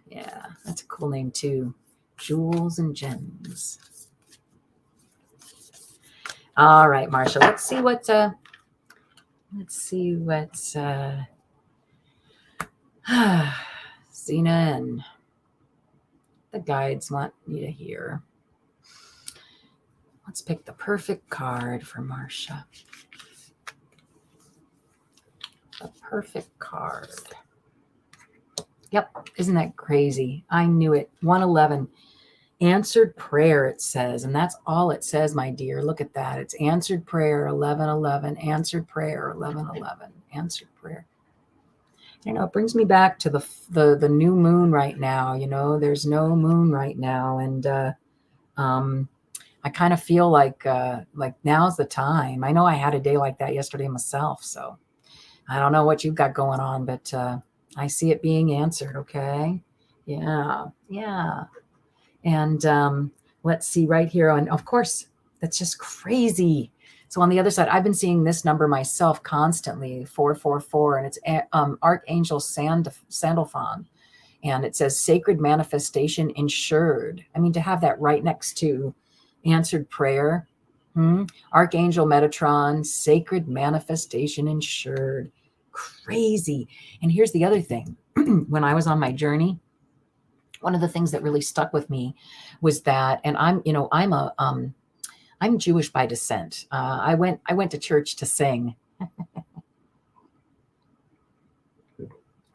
Yeah, that's a cool name too. Jules and Gems. All right, Marsha. Let's see what Zina and the guides want me to hear. Let's pick the perfect card for Marsha. The perfect card. Yep. Isn't that crazy? I knew it. 111. Answered prayer, it says. And that's all it says, my dear. Look at that. It's answered prayer, 1111. Answered prayer, 1111. Answered prayer. It brings me back to the new moon right now. There's no moon right now. And I kind of feel like now's the time. I know I had a day like that yesterday myself. So I don't know what you've got going on, but I see it being answered. Okay. Yeah. And let's see right here. And of course, That's just crazy. So on the other side, I've been seeing this number myself constantly, 444, and it's Archangel Sandalphon. And it says sacred manifestation ensured. I mean, to have that right next to answered prayer. Archangel Metatron, sacred manifestation ensured. Crazy. And here's the other thing. When I was on my journey, one of the things that really stuck with me was that, and I'm Jewish by descent. I went to church to sing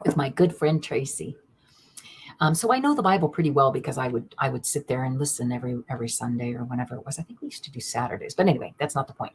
with my good friend Tracy. So I know the Bible pretty well because I would sit there and listen every Sunday or whenever it was. I think we used to do Saturdays, but anyway, that's not the point.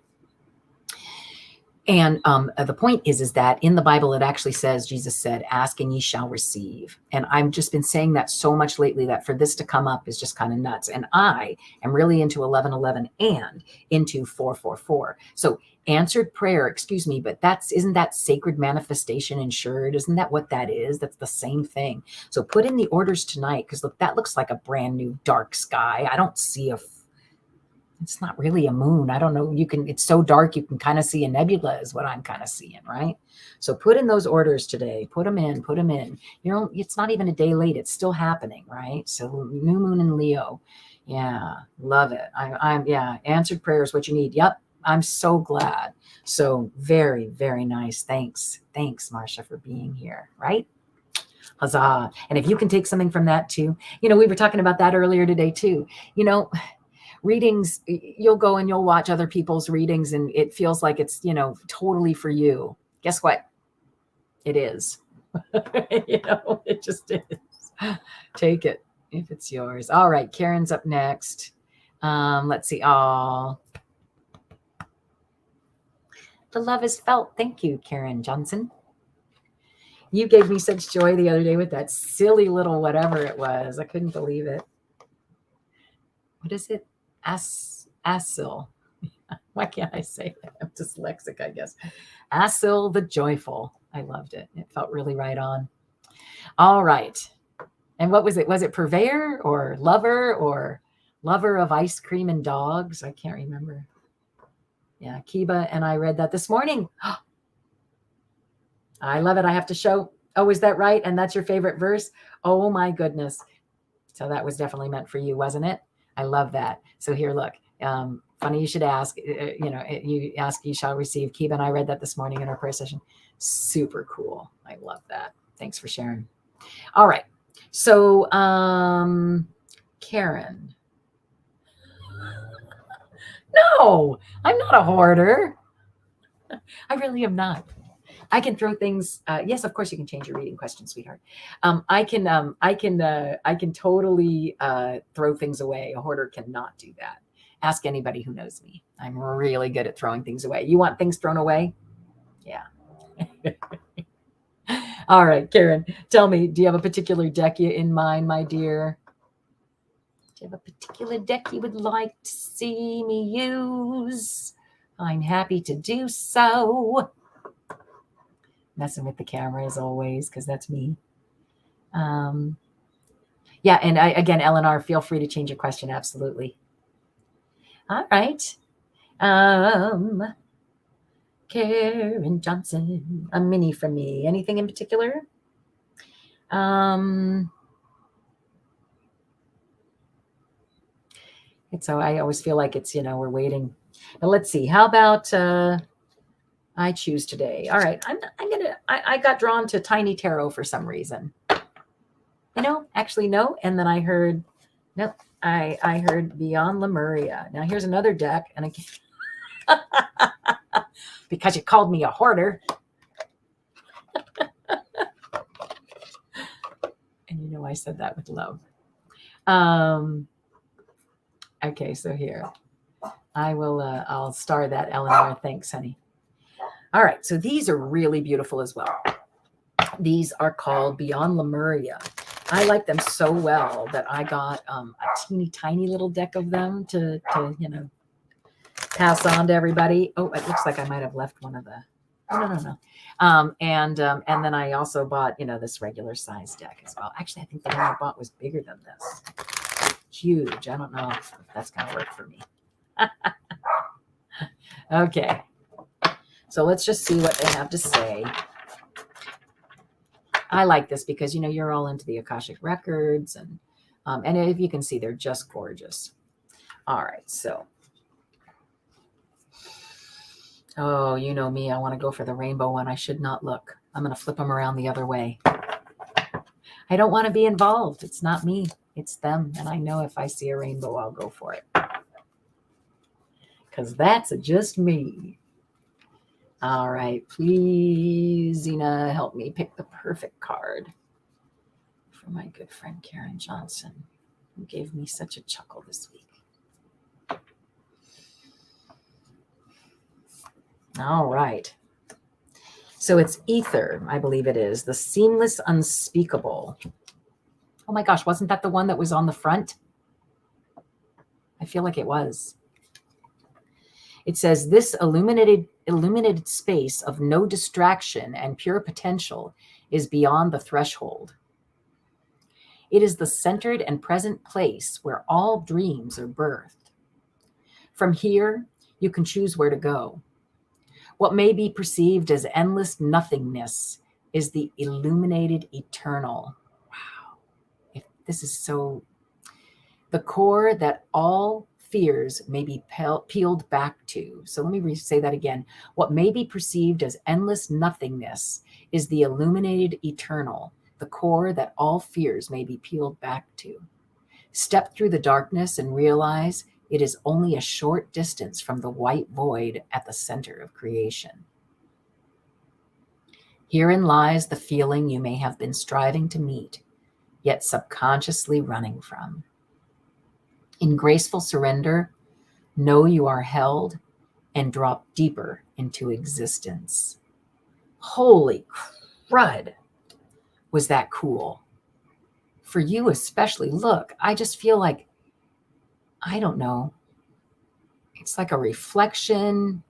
And the point is that in the Bible, it actually says, Jesus said, ask and ye shall receive. And I've just been saying that so much lately that for this to come up is just kind of nuts. And I am really into 1111 and into 444. So answered prayer, excuse me, but isn't that sacred manifestation ensured? Isn't that what that is? That's the same thing. So put in the orders tonight, because look, that looks like a brand new dark sky. I don't see it's not really a moon. I don't know. It's so dark, you can kind of see a nebula is what I'm kind of seeing, right? So put in those orders today. Put them in. You know, it's not even a day late. It's still happening, right? So new moon in Leo. Yeah, love it. Yeah, answered prayer is what you need. Yep, I'm so glad. So very, very nice. Thanks, Marcia, for being here, right? Huzzah. And if you can take something from that too, you know, we were talking about that earlier today too. You know, readings, you'll go and you'll watch other people's readings and it feels like it's, you know, totally for you. Guess what? It is. You know, it just is. Take it if it's yours. All right, Karen's up next. Let's see. Oh, the love is felt. Thank you, Karen Johnson. You gave me such joy the other day with that silly little whatever it was. I couldn't believe it. What is it? Asil. Why can't I say that? I'm dyslexic, I guess. Asil the Joyful. I loved it. It felt really right on. All right. And what was it? Was it purveyor or lover of ice cream and dogs? I can't remember. Yeah, Kiba and I read that this morning. I love it. I have to show. Oh, is that right? And that's your favorite verse? Oh my goodness. So that was definitely meant for you, wasn't it? I love that. So here, look, funny you should ask, you know, you ask, you shall receive. Kiba and I read that this morning in our prayer session. Super cool. I love that. Thanks for sharing. All right. So, Karen. No, I'm not a hoarder. I really am not. I can throw things. Yes, of course you can change your reading question, sweetheart. I can totally throw things away. A hoarder cannot do that. Ask anybody who knows me. I'm really good at throwing things away. You want things thrown away? Yeah. All right, Karen, tell me, do you have a particular deck in mind, my dear? Do you have a particular deck you would like to see me use? I'm happy to do so. Messing with the camera as always, because that's me. Yeah, and again, Eleanor, feel free to change your question. Absolutely. All right. Karen Johnson, a mini from me. Anything in particular? So I always feel like it's, you know, we're waiting. But let's see. How about I choose today? All right. I got drawn to Tiny Tarot for some reason. You know, actually, no. And then I heard, nope, I heard Beyond Lemuria. Now here's another deck. And because you called me a hoarder. And you know, I said that with love. Okay, so here, I will, I'll star that, Eleanor. Thanks, honey. All right, so these are really beautiful as well. These are called Beyond Lemuria. I like them so well that I got a teeny tiny little deck of them to you know, pass on to everybody. Oh, it looks like I might have left one of the. Oh, no. And then I also bought, you know, this regular size deck as well. Actually, I think the one I bought was bigger than this. Huge. I don't know if that's going to work for me. Okay. So let's just see what they have to say. I like this because, you know, you're all into the Akashic records, and if you can see, they're just gorgeous. All right. So, oh, you know me, I want to go for the rainbow one. I should not look. I'm going to flip them around the other way. I don't want to be involved. It's not me. It's them. And I know if I see a rainbow, I'll go for it. Because that's just me. All right. Please, Zina, help me pick the perfect card for my good friend Karen Johnson, who gave me such a chuckle this week. All right. So it's ether, I believe it is. The seamless unspeakable. Oh my gosh, wasn't that the one that was on the front? I feel like it was. It says, this illuminated space of no distraction and pure potential is beyond the threshold. It is the centered and present place where all dreams are birthed. From here, you can choose where to go. What may be perceived as endless nothingness is the illuminated eternal. Wow. This is so... The core that all fears may be peeled back to. So let me say that again. What may be perceived as endless nothingness is the illuminated eternal, the core that all fears may be peeled back to. Step through the darkness and realize it is only a short distance from the white void at the center of creation. Herein lies the feeling you may have been striving to meet, yet subconsciously running from. In graceful surrender, know you are held and drop deeper into existence. Holy crud, was that cool? For you especially. Look, I just feel like, I don't know, it's like a reflection,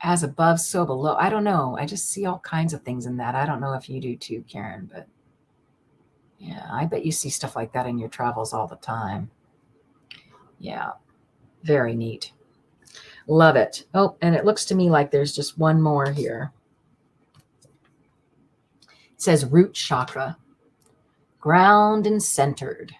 as above, so below. I don't know. I just see all kinds of things in that. I don't know if you do too, Karen, but yeah, I bet you see stuff like that in your travels all the time. Yeah, very neat. Love it. Oh, and it looks to me like there's just one more here. It says root chakra, ground and centered.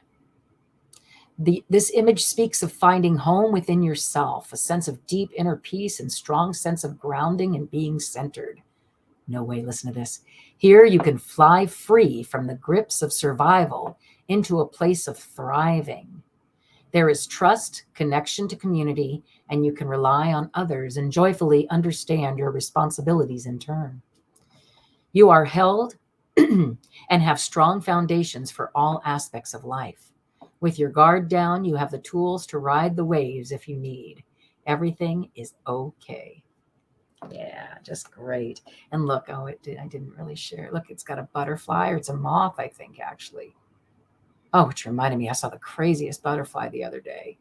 This image speaks of finding home within yourself, a sense of deep inner peace and strong sense of grounding and being centered. No way, listen to this. Here you can fly free from the grips of survival into a place of thriving. There is trust, connection to community, and you can rely on others and joyfully understand your responsibilities in turn. You are held and have strong foundations for all aspects of life. With your guard down, you have the tools to ride the waves if you need. Everything is okay. Yeah, just great. And look, I didn't really share. Look, it's got a butterfly, or it's a moth, I think, actually. Oh, which reminded me, I saw the craziest butterfly the other day.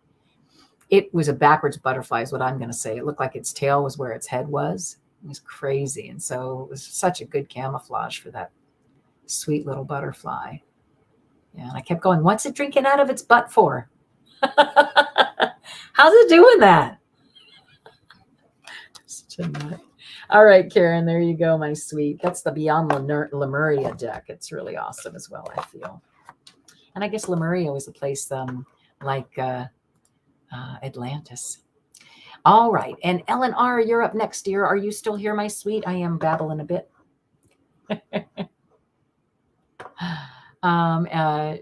It was a backwards butterfly is what I'm going to say. It looked like its tail was where its head was. It was crazy. And so it was such a good camouflage for that sweet little butterfly. Yeah, and I kept going, what's it drinking out of its butt for? How's it doing that? Such a nut. All right, Karen, there you go, my sweet. That's the Beyond Lemuria deck. It's really awesome as well, I feel. And I guess Lemuria was a place like Atlantis. All right. And Ellen R., you're up next, dear. Are you still here, my sweet? I am babbling a bit.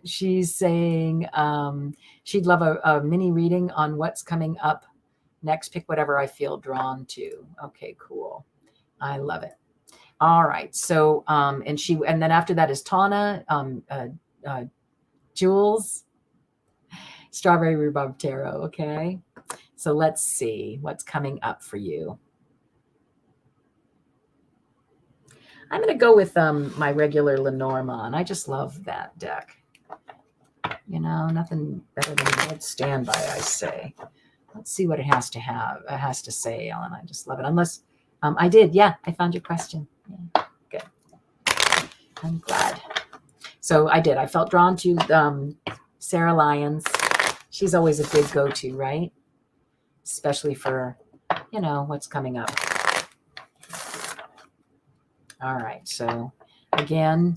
She's saying she'd love a mini reading on what's coming up next. Pick whatever I feel drawn to. Okay, cool. I love it. All right. So, and then after that is Tana, Jules, Strawberry Rhubarb Tarot. Okay. So let's see what's coming up for you. I'm going to go with my regular Lenormand. I just love that deck. You know, nothing better than a good standby, I say. Let's see what it has to say, Ellen. I just love it. Unless I did. Yeah, I found your question. Yeah, good. I'm glad. So I did. I felt drawn to Sarah Lyons. She's always a good go-to, right? especially for, what's coming up. All right. So again,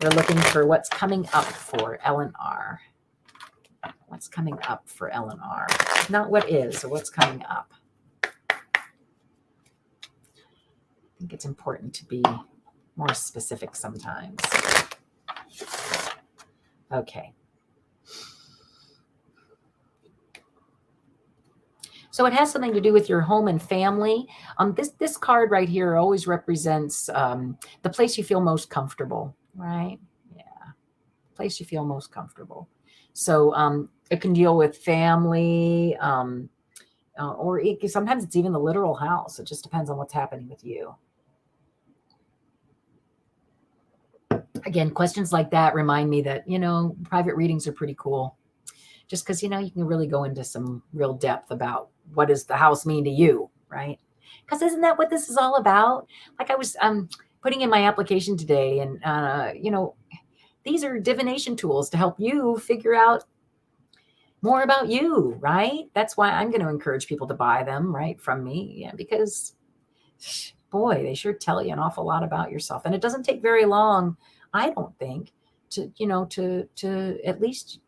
we're looking for what's coming up for L&R. What's coming up for L&R? Not what is, or what's coming up. I think it's important to be more specific sometimes. Okay. So it has something to do with your home and family. This card right here always represents the place you feel most comfortable, right? Yeah, place you feel most comfortable. So it can deal with family, or sometimes it's even the literal house. It just depends on what's happening with you. Again, questions like that remind me that, private readings are pretty cool. Just because, you can really go into some real depth about what does the house mean to you, right? Because isn't that what this is all about? Like I was putting in my application today, and, these are divination tools to help you figure out more about you, right? That's why I'm going to encourage people to buy them, right, from me. Yeah, because, boy, they sure tell you an awful lot about yourself. And it doesn't take very long, I don't think, to at least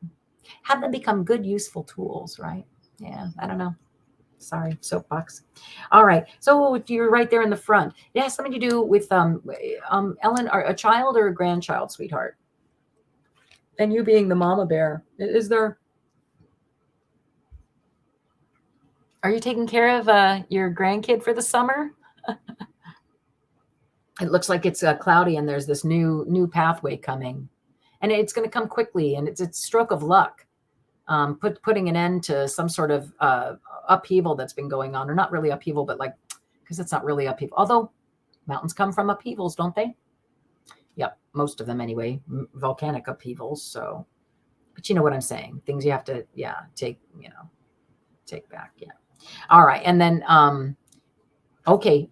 have them become good, useful tools, right? Yeah, I don't know. Sorry, soapbox. All right, so you're right there in the front. It has something to do with Ellen, or a child or a grandchild, sweetheart, and you being the mama bear. Is there? Are you taking care of your grandkid for the summer? It looks like it's cloudy, and there's this new pathway coming, and it's going to come quickly, and it's a stroke of luck. Putting an end to some sort of upheaval that's been going on, or not really upheaval, but because it's not really upheaval. Although mountains come from upheavals, don't they? Yep, most of them anyway, volcanic upheavals. So, but you know what I'm saying? Things you have to, take back. Yeah. All right, and then okay,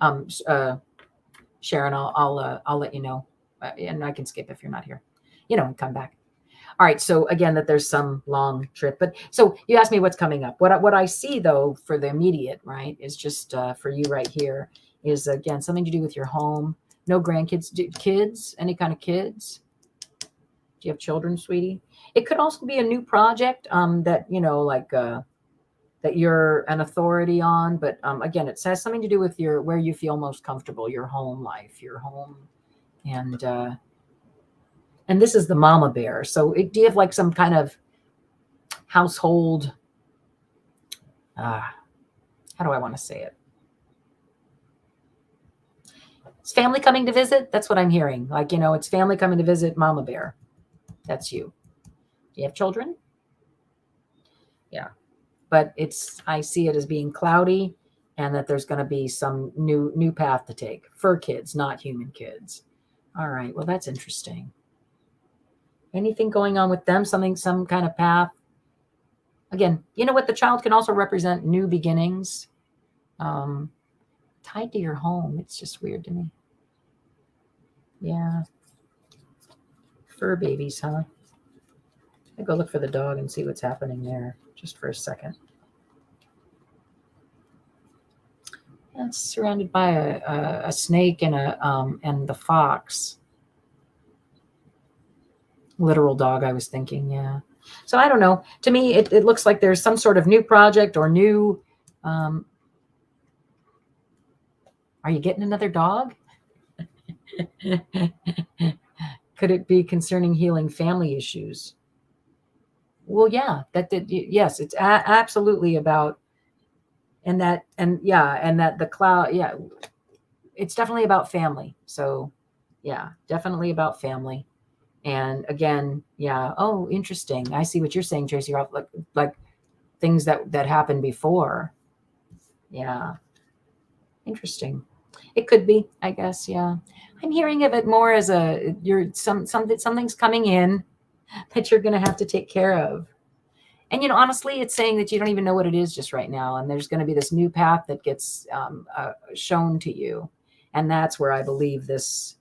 Sharon, I'll let you know, and I can skip if you're not here, and come back. All right. So again, that there's some long trip, but so you asked me what's coming up. What I see though for the immediate, right, is just for you right here is again something to do with your home. No grandkids, kids, any kind of kids. Do you have children, sweetie? It could also be a new project that that you're an authority on, but again, it has something to do with where you feel most comfortable, your home life, your home, and this is the mama bear. So do you have some kind of household, how do I want to say it? Is family coming to visit? That's what I'm hearing. It's family coming to visit mama bear. That's you. Do you have children? Yeah. But I see it as being cloudy, and that there's going to be some new path to take for kids, not human kids. All right. Well, that's interesting. Anything going on with them? Some kind of path? Again, you know what? The child can also represent new beginnings, tied to your home. It's just weird to me. Yeah. Fur babies, huh? I go look for the dog and see what's happening there just for a second. It's surrounded by a snake and the fox. Literal dog, I was thinking, yeah. So I don't know. To me, it looks like there's some sort of new project or new. Are you getting another dog? Could it be concerning healing family issues? Well, yeah, yes, it's absolutely about, and that the cloud, yeah, it's definitely about family. So, yeah, definitely about family. And again, yeah. Oh, interesting. I see what you're saying, Tracy. Like things that happened before. Yeah. Interesting. It could be, I guess. Yeah. I'm hearing of it more as something's coming in that you're going to have to take care of. And, honestly, it's saying that you don't even know what it is just right now. And there's going to be this new path that gets shown to you. And that's where I believe this.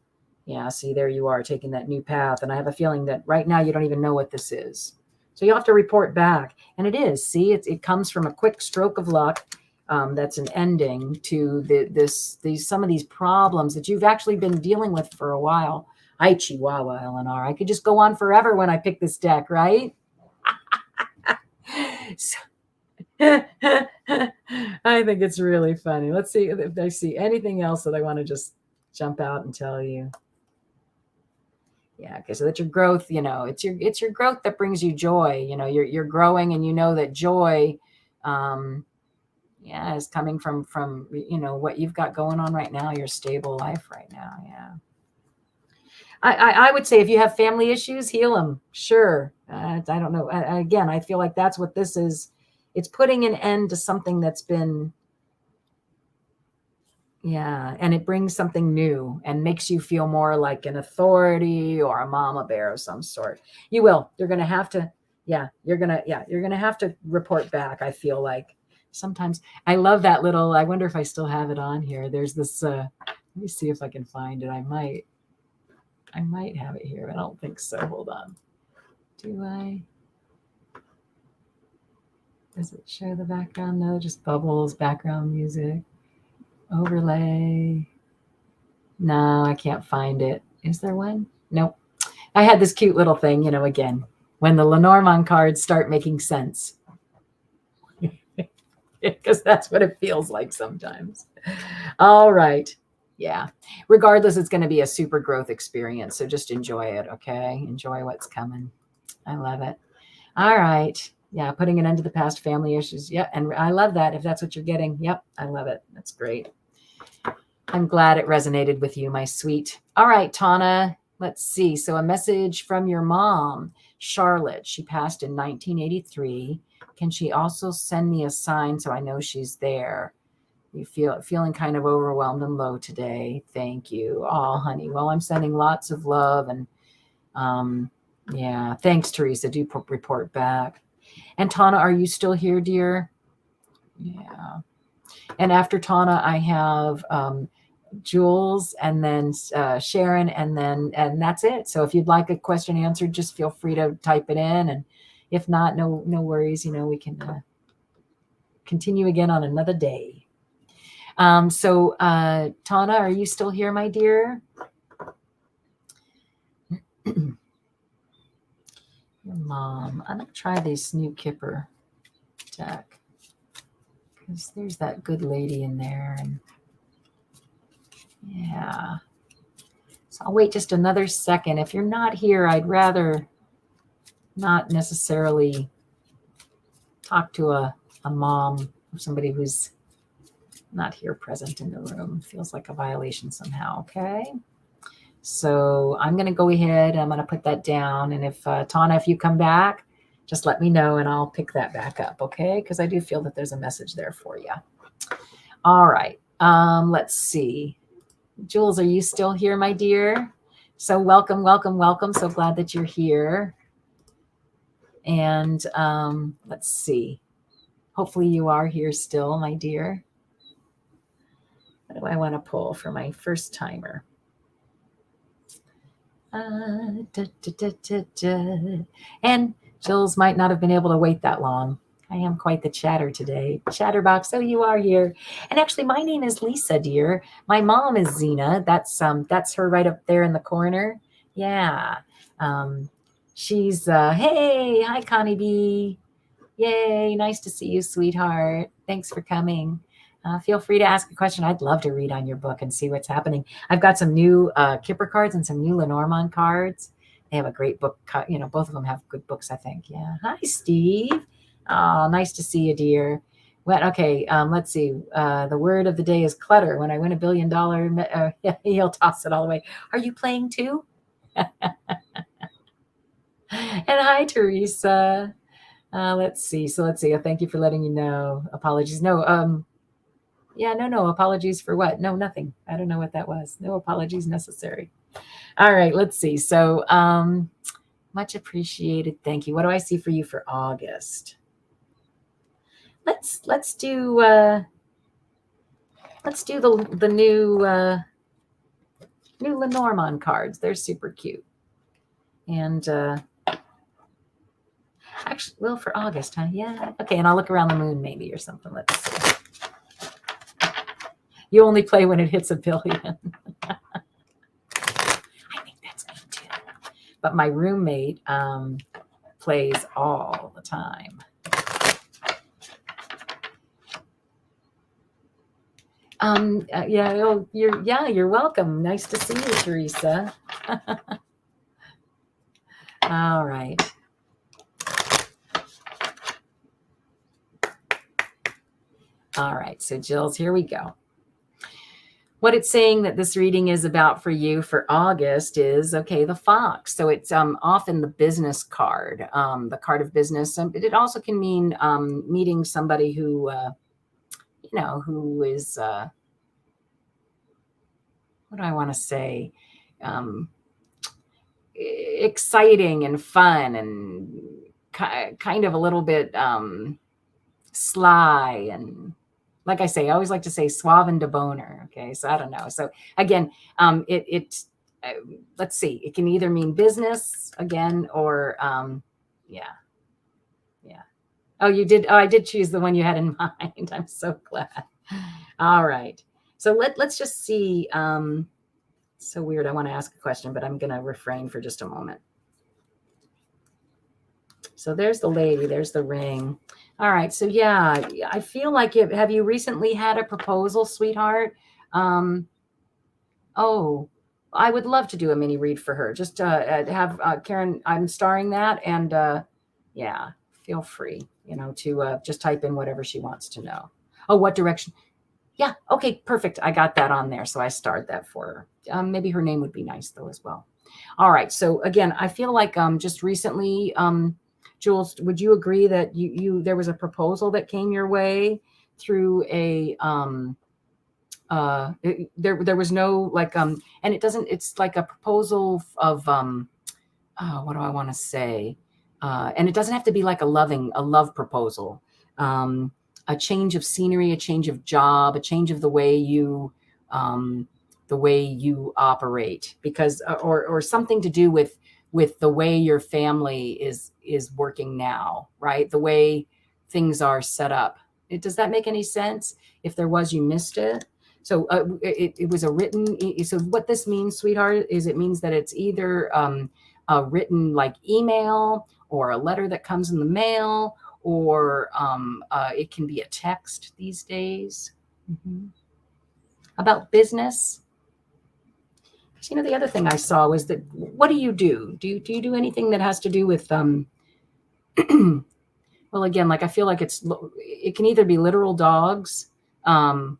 Yeah, see, there you are taking that new path. And I have a feeling that right now you don't even know what this is. So you have to report back. And it is, see, it comes from a quick stroke of luck. That's an ending to some of these problems that you've actually been dealing with for a while. Hi, Chihuahua, Eleanor. I could just go on forever when I pick this deck, right? So, I think it's really funny. Let's see if I see anything else that I want to just jump out and tell you. Yeah, okay, so that's your growth, it's your growth that brings you joy. You're growing, and you know that joy is coming from what you've got going on right now, your stable life right now. Yeah. I would say if you have family issues, heal them. Sure. I don't know. Again, I feel like that's what this is. It's putting an end to something that's been, and it brings something new and makes you feel more like an authority or a mama bear of some sort. You will. You're going to have to, you're going to have to report back. I feel like sometimes I love that little, I wonder if I still have it on here. There's this, let me see if I can find it. I might have it here. I don't think so. Hold on. Do I? Does it show the background? No, just bubbles, background music, overlay. No, I can't find it. Is there one? Nope. I had this cute little thing, again, when the Lenormand cards start making sense. Because that's what it feels like sometimes. All right. Yeah. Regardless, it's going to be a super growth experience. So just enjoy it. Okay. Enjoy what's coming. I love it. All right. Yeah. Putting an end to the past family issues. Yeah. And I love that. If that's what you're getting. Yep. I love it. That's great. I'm glad it resonated with you, my sweet. All right, Tana. Let's see. So a message from your mom, Charlotte. She passed in 1983. Can she also send me a sign so I know she's there? You feeling kind of overwhelmed and low today. Thank you. Oh, honey. Well, I'm sending lots of love and thanks, Teresa. Do report back. And Tana, are you still here, dear? Yeah. And after Tana, I have Jules and then Sharon and that's it. So if you'd like a question answered, just feel free to type it in. And if not, no worries. We can continue again on another day. So Tana, are you still here, my dear? Your mom. I'm going to try this new Kipper deck because there's that good lady in there. And yeah. So I'll wait just another second. If you're not here, I'd rather not necessarily talk to a mom or somebody who's not here present in the room. Feels like a violation somehow. Okay. So I'm going to go ahead. I'm going to put that down. And if Tana, if you come back, just let me know and I'll pick that back up. Okay. Because I do feel that there's a message there for you. All right. Let's see. Jules, are you still here, my dear? So welcome, welcome, welcome. So glad that you're here. And let's see. Hopefully you are here still, my dear. What do I want to pull for my first timer? And Jules might not have been able to wait that long. I am quite the chatter today. Chatterbox, so you are here. And actually, my name is Lisa, dear. My mom is Zina. That's her right up there in the corner. Yeah. She's, hey, hi, Connie B. Yay, nice to see you, sweetheart. Thanks for coming. Feel free to ask a question. I'd love to read on your book and see what's happening. I've got some new Kipper cards and some new Lenormand cards. They have a great book. Both of them have good books, I think. Yeah. Hi, Steve. Oh, nice to see you, dear. Well, okay, let's see. The word of the day is clutter. When I win $1 billion, he'll toss it all away. Are you playing too? And hi, Teresa. Let's see. So let's see. Thank you for letting you know. Apologies. No, no. Apologies for what? No, nothing. I don't know what that was. No apologies necessary. All right, let's see. So much appreciated. Thank you. What do I see for you for August? Let's do the new Lenormand cards. They're super cute. And Actually, well, for August, huh? Yeah. Okay, and I'll look around the moon maybe or something. Let's see. You only play when it hits 1 billion. I think that's me too. But my roommate plays all the time. You're welcome. Nice to see you, Teresa. All right. All right. So Jill's, here we go. What it's saying that this reading is about for you for August is, okay, the fox. So it's often the business card, the card of business. But it also can mean meeting somebody who, who is, what do I want to say? Exciting and fun and kind of a little bit sly, and like I say, I always like to say suave and debonair. Okay, so I don't know. So again, let's see. It can either mean business again, or yeah. Oh, you did. Oh, I did choose the one you had in mind. I'm so glad. All right. So let's just see. So weird. I want to ask a question, but I'm going to refrain for just a moment. So there's the lady. There's the ring. All right. So yeah, I feel like have you recently had a proposal, sweetheart? Oh, I would love to do a mini read for her. Just have Karen. I'm starring that, and yeah, feel free, to just type in whatever she wants to know. Oh, what direction? Yeah. Okay. Perfect. I got that on there. So I starred that for her. Maybe her name would be nice though as well. All right. So again, I feel like just recently, Jules, would you agree that there was a proposal that came your way through a there was no and it's like a proposal of what do I want to say? And it doesn't have to be like a love proposal. A change of scenery, a change of job, a change of the way you operate, because or something to do with the way your family is working now, right? The way things are set up. Does that make any sense? If there was, you missed it. So it was a written. So what this means, sweetheart, is it means that it's either a written like email or a letter that comes in the mail, or it can be a text these days. Mm-hmm. About business. The other thing I saw was that, what do you do? Do you do anything that has to do with well, again, like I feel like it can either be literal dogs, or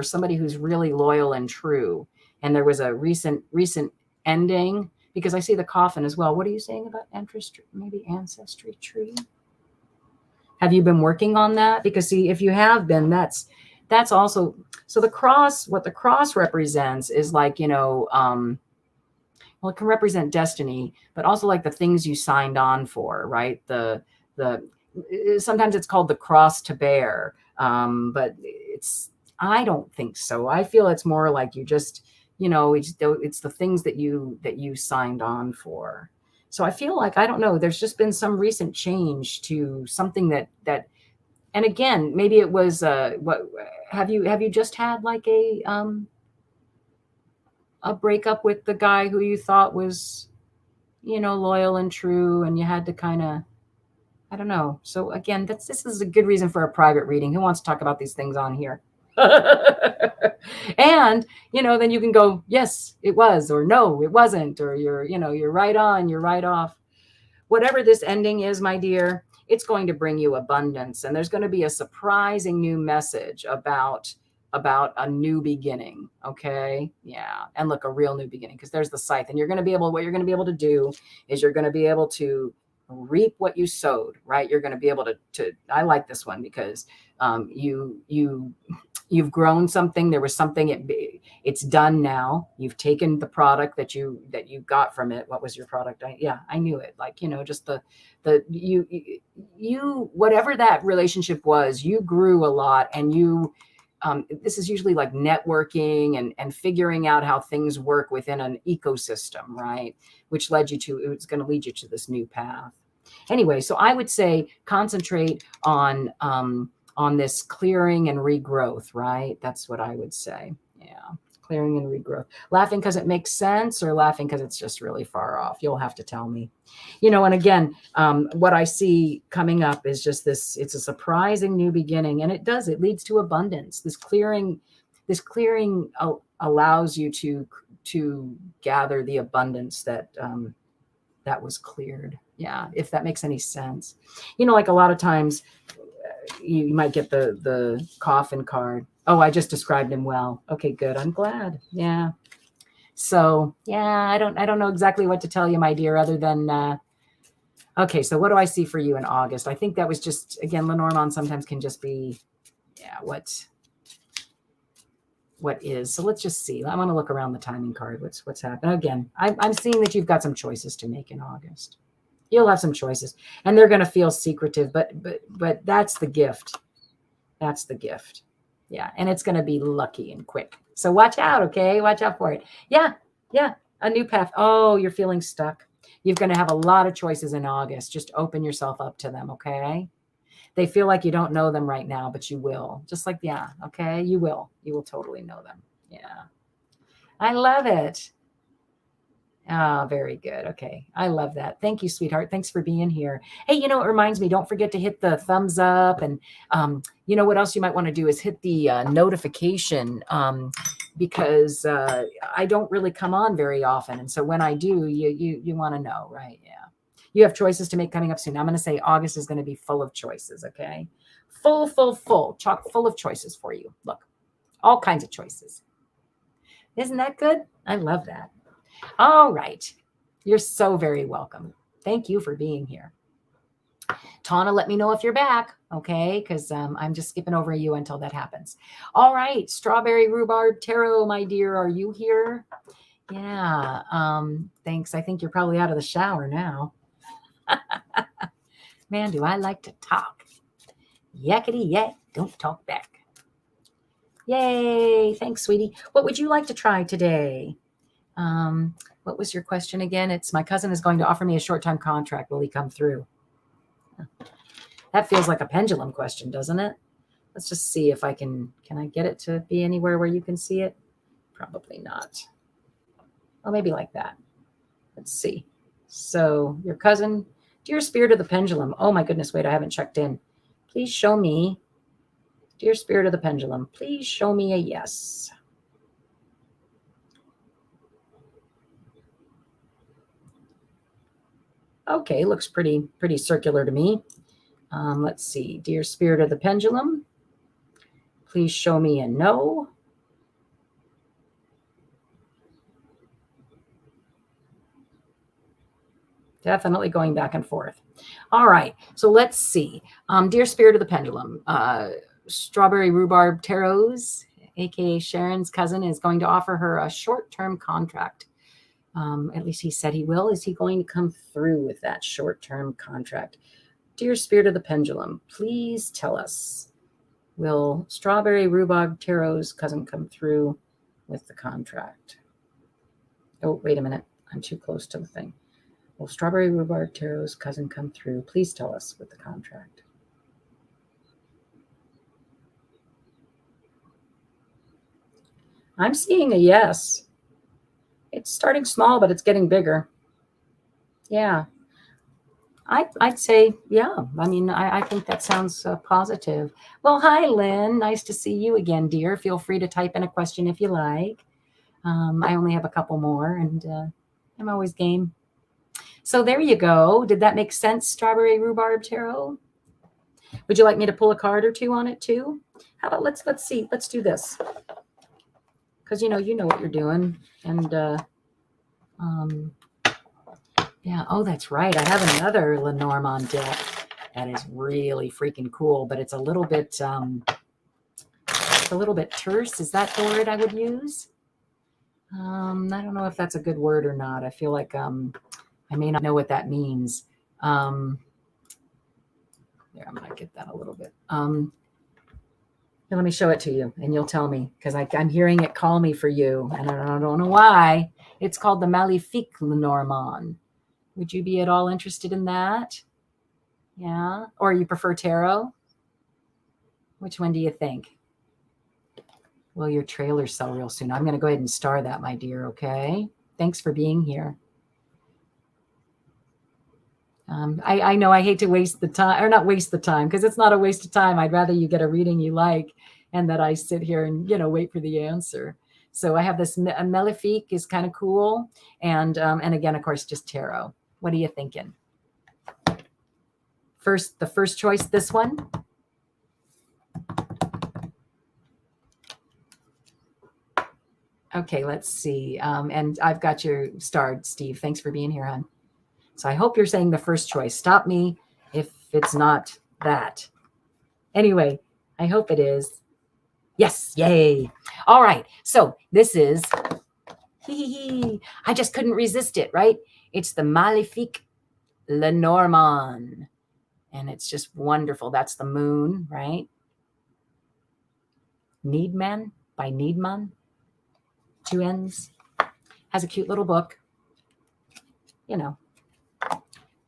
somebody who's really loyal and true. And there was a recent ending, because I see the coffin as well. What are you saying about maybe ancestry tree? Have you been working on that? Because see, if you have been, that's also, so the cross, what the cross represents is like, well, it can represent destiny, but also like the things you signed on for, right? Sometimes it's called the cross to bear. But I don't think so. I feel it's more like you just, it's the things that you signed on for. So I feel like, I don't know, there's just been some recent change to something that, and again, maybe it was, what have you just had like a breakup with the guy who you thought was, loyal and true, and you had to kind of, I don't know. So again, this is a good reason for a private reading. Who wants to talk about these things on here? And, then you can go, yes, it was, or no, it wasn't, or you're right on, you're right off. Whatever this ending is, my dear, it's going to bring you abundance. And there's going to be a surprising new message about a new beginning. Okay. Yeah. And look, a real new beginning, because there's the scythe, and what you're going to be able to do is you're going to be able to reap what you sowed, right? You're going to be able to I like this one, because you've grown something. There was something, it's done now. You've taken the product that you got from it. What was your product? I knew it. Like, just you whatever that relationship was, you grew a lot, and you this is usually like networking and figuring out how things work within an ecosystem, right? Which it's going to lead you to this new path. Anyway, so I would say concentrate on this clearing and regrowth, right? That's what I would say. Yeah. Clearing and regrowth. Laughing because it makes sense, or laughing because it's just really far off? You'll have to tell me. And again, what I see coming up is just this, it's a surprising new beginning, and it leads to abundance. This clearing allows you to gather the abundance that was cleared. Yeah. If that makes any sense. Like a lot of times you might get the coffin card. Oh, I just described him well. Okay, good. I'm glad. Yeah. So yeah, I don't know exactly what to tell you, my dear, other than, okay. So what do I see for you in August? I think that was just, again, Lenormand sometimes can just be, yeah, what is. So let's just see. I want to look around the timing card. What's happening? Again, I'm seeing that you've got some choices to make in August. You'll have some choices, and they're going to feel secretive, but that's the gift. That's the gift. Yeah. And it's going to be lucky and quick. So watch out. Okay. Watch out for it. Yeah. Yeah. A new path. Oh, you're feeling stuck. You're going to have a lot of choices in August. Just open yourself up to them. Okay. They feel like you don't know them right now, but you will. Just like, yeah. Okay. You will totally know them. Yeah. I love it. Oh, very good. Okay. I love that. Thank you, sweetheart. Thanks for being here. Hey, it reminds me, don't forget to hit the thumbs up. And what else you might want to do is hit the notification, because I don't really come on very often. And so when I do, you want to know, right? Yeah. You have choices to make coming up soon. I'm going to say August is going to be full of choices. Okay. Full, chock full of choices for you. Look, all kinds of choices. Isn't that good? I love that. All right. You're so very welcome. Thank you for being here. Tana, let me know if you're back, okay? Because I'm just skipping over you until that happens. All right. Strawberry Rhubarb Tarot, my dear, are you here? Yeah. Thanks. I think you're probably out of the shower now. Man, do I like to talk. Yakety yak, don't talk back. Yay. Thanks, sweetie. What would you like to try today? What was your question again? It's my cousin is going to offer me a short-time contract. Will he come through? That feels like a pendulum question, doesn't it? Let's just see if I can I get it to be anywhere where you can see it? Probably not. Well, maybe like that. Let's see. So your cousin, dear spirit of the pendulum. Oh my goodness. Wait, I haven't checked in. Please show me, dear spirit of the pendulum, please show me a yes. Okay, looks pretty circular to me. Let's see. Dear spirit of the pendulum, please show me a no. Definitely going back and forth. All right. So let's see. Dear spirit of the pendulum, Strawberry Rhubarb Tarots, aka Sharon's cousin, is going to offer her a short-term contract. At least he said he will. Is he going to come through with that short-term contract? Dear spirit of the pendulum, please tell us, will Strawberry Rhubarb Tarot's cousin come through with the contract? Oh, wait a minute. I'm too close to the thing. Will Strawberry Rhubarb Tarot's cousin come through? Please tell us with the contract. I'm seeing a yes. It's starting small, but it's getting bigger. Yeah. I'd say, yeah. I mean, I think that sounds positive. Well, hi, Lynn. Nice to see you again, dear. Feel free to type in a question if you like. I only have a couple more, and I'm always game. So there you go. Did that make sense, Strawberry Rhubarb Tarot? Would you like me to pull a card or two on it too? How about let's see. Let's do this. Because you know what you're doing. And yeah, oh, that's right. I have another Lenormand deck that is really freaking cool, but it's a little bit terse. Is that the word I would use? I don't know if that's a good word or not. I feel like I may not know what that means. There, I'm gonna get that a little bit. Let me show it to you and you'll tell me, because I'm hearing it call me for you. And I don't know why. It's called the Maléfique Lenormand. Would you be at all interested in that? Yeah. Or you prefer tarot? Which one do you think? Will your trailer sell real soon? I'm going to go ahead and star that, my dear. Okay. Thanks for being here. I know I hate to waste the time, or not waste the time, because it's not a waste of time. I'd rather you get a reading you like and that I sit here and, wait for the answer. So I have this Maléfique is kind of cool. And again, of course, just tarot. What are you thinking? The first choice, this one. Okay, let's see. And I've got your starred, Steve. Thanks for being here, hon. So I hope you're saying the first choice. Stop me if it's not that. Anyway, I hope it is. Yes, yay. All right, so this is, I just couldn't resist it, right? It's the Maléfique Lenormand. And it's just wonderful. That's the moon, right? Needman by Needman. 2 N's. Has a cute little book.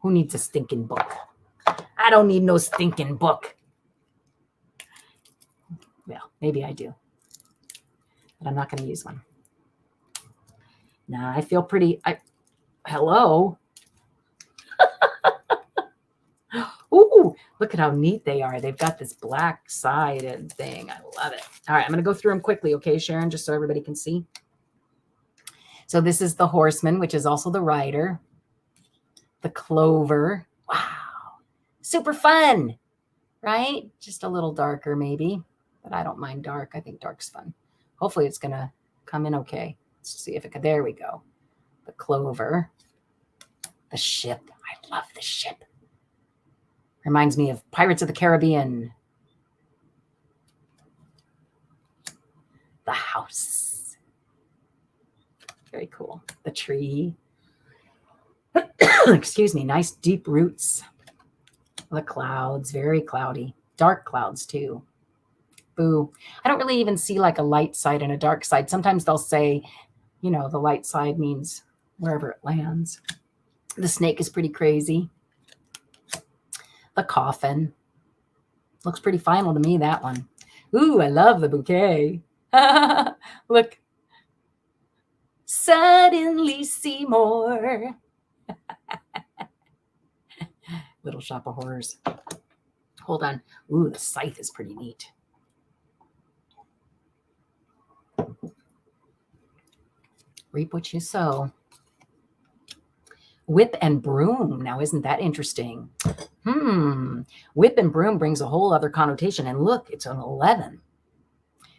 Who needs a stinking book? I don't need no stinking book. Well, maybe I do. But I'm not going to use one. Nah, I feel pretty. Hello. Ooh, look at how neat they are. They've got this black sided thing. I love it. All right, I'm going to go through them quickly, okay, Sharon, just so everybody can see. So this is the horseman, which is also the rider. The clover. Wow. Super fun, right? Just a little darker maybe, but I don't mind dark. I think dark's fun. Hopefully it's going to come in okay. Let's see if it could. There we go. The clover. The ship. I love the ship. Reminds me of Pirates of the Caribbean. The house. Very cool. The tree. Excuse me. Nice deep roots. The clouds. Very cloudy. Dark clouds too. Boo. I don't really even see like a light side and a dark side. Sometimes they'll say, the light side means wherever it lands. The snake is pretty crazy. The coffin. Looks pretty final to me, that one. Ooh, I love the bouquet. Look. Suddenly see more. Little Shop of Horrors. Hold on. Ooh, the scythe is pretty neat. Reap what you sow. Whip and broom. Now, isn't that interesting? Whip and broom brings a whole other connotation. And look, it's an 11.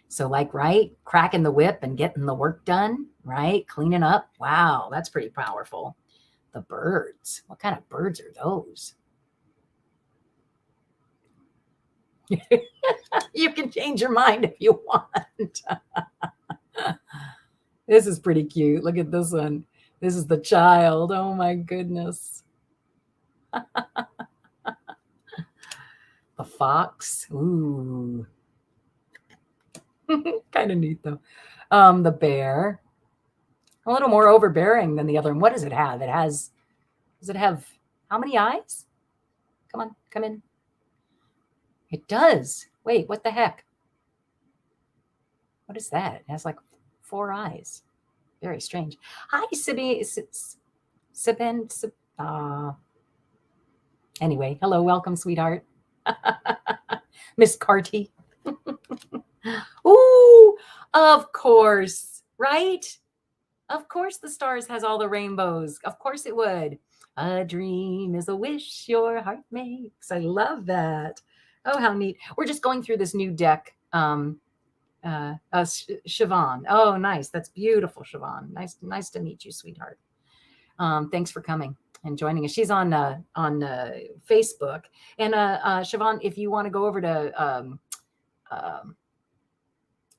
So like, right? Cracking the whip and getting the work done, right? Cleaning up. Wow, that's pretty powerful. The birds. What kind of birds are those? You can change your mind if you want. This is pretty cute. Look at this one. This is the child. Oh my goodness. The fox. Ooh. Kind of neat though. The bear. A little more overbearing than the other one. What does it have? Does it have how many eyes? Come on, come in. It does. Wait, what the heck? What is that? It has like 4 eyes. Very strange. Hi, Sibi. Anyway, hello, welcome, sweetheart. Miss Carty. Ooh, of course, right? Of course the stars has all the rainbows. Of course it would. A dream is a wish your heart makes. I love that. Oh, how neat. We're just going through this new deck. Siobhan. Oh, nice. That's beautiful, Siobhan. Nice to meet you, sweetheart. Thanks for coming and joining us. She's on Facebook. And Siobhan, if you want to go over to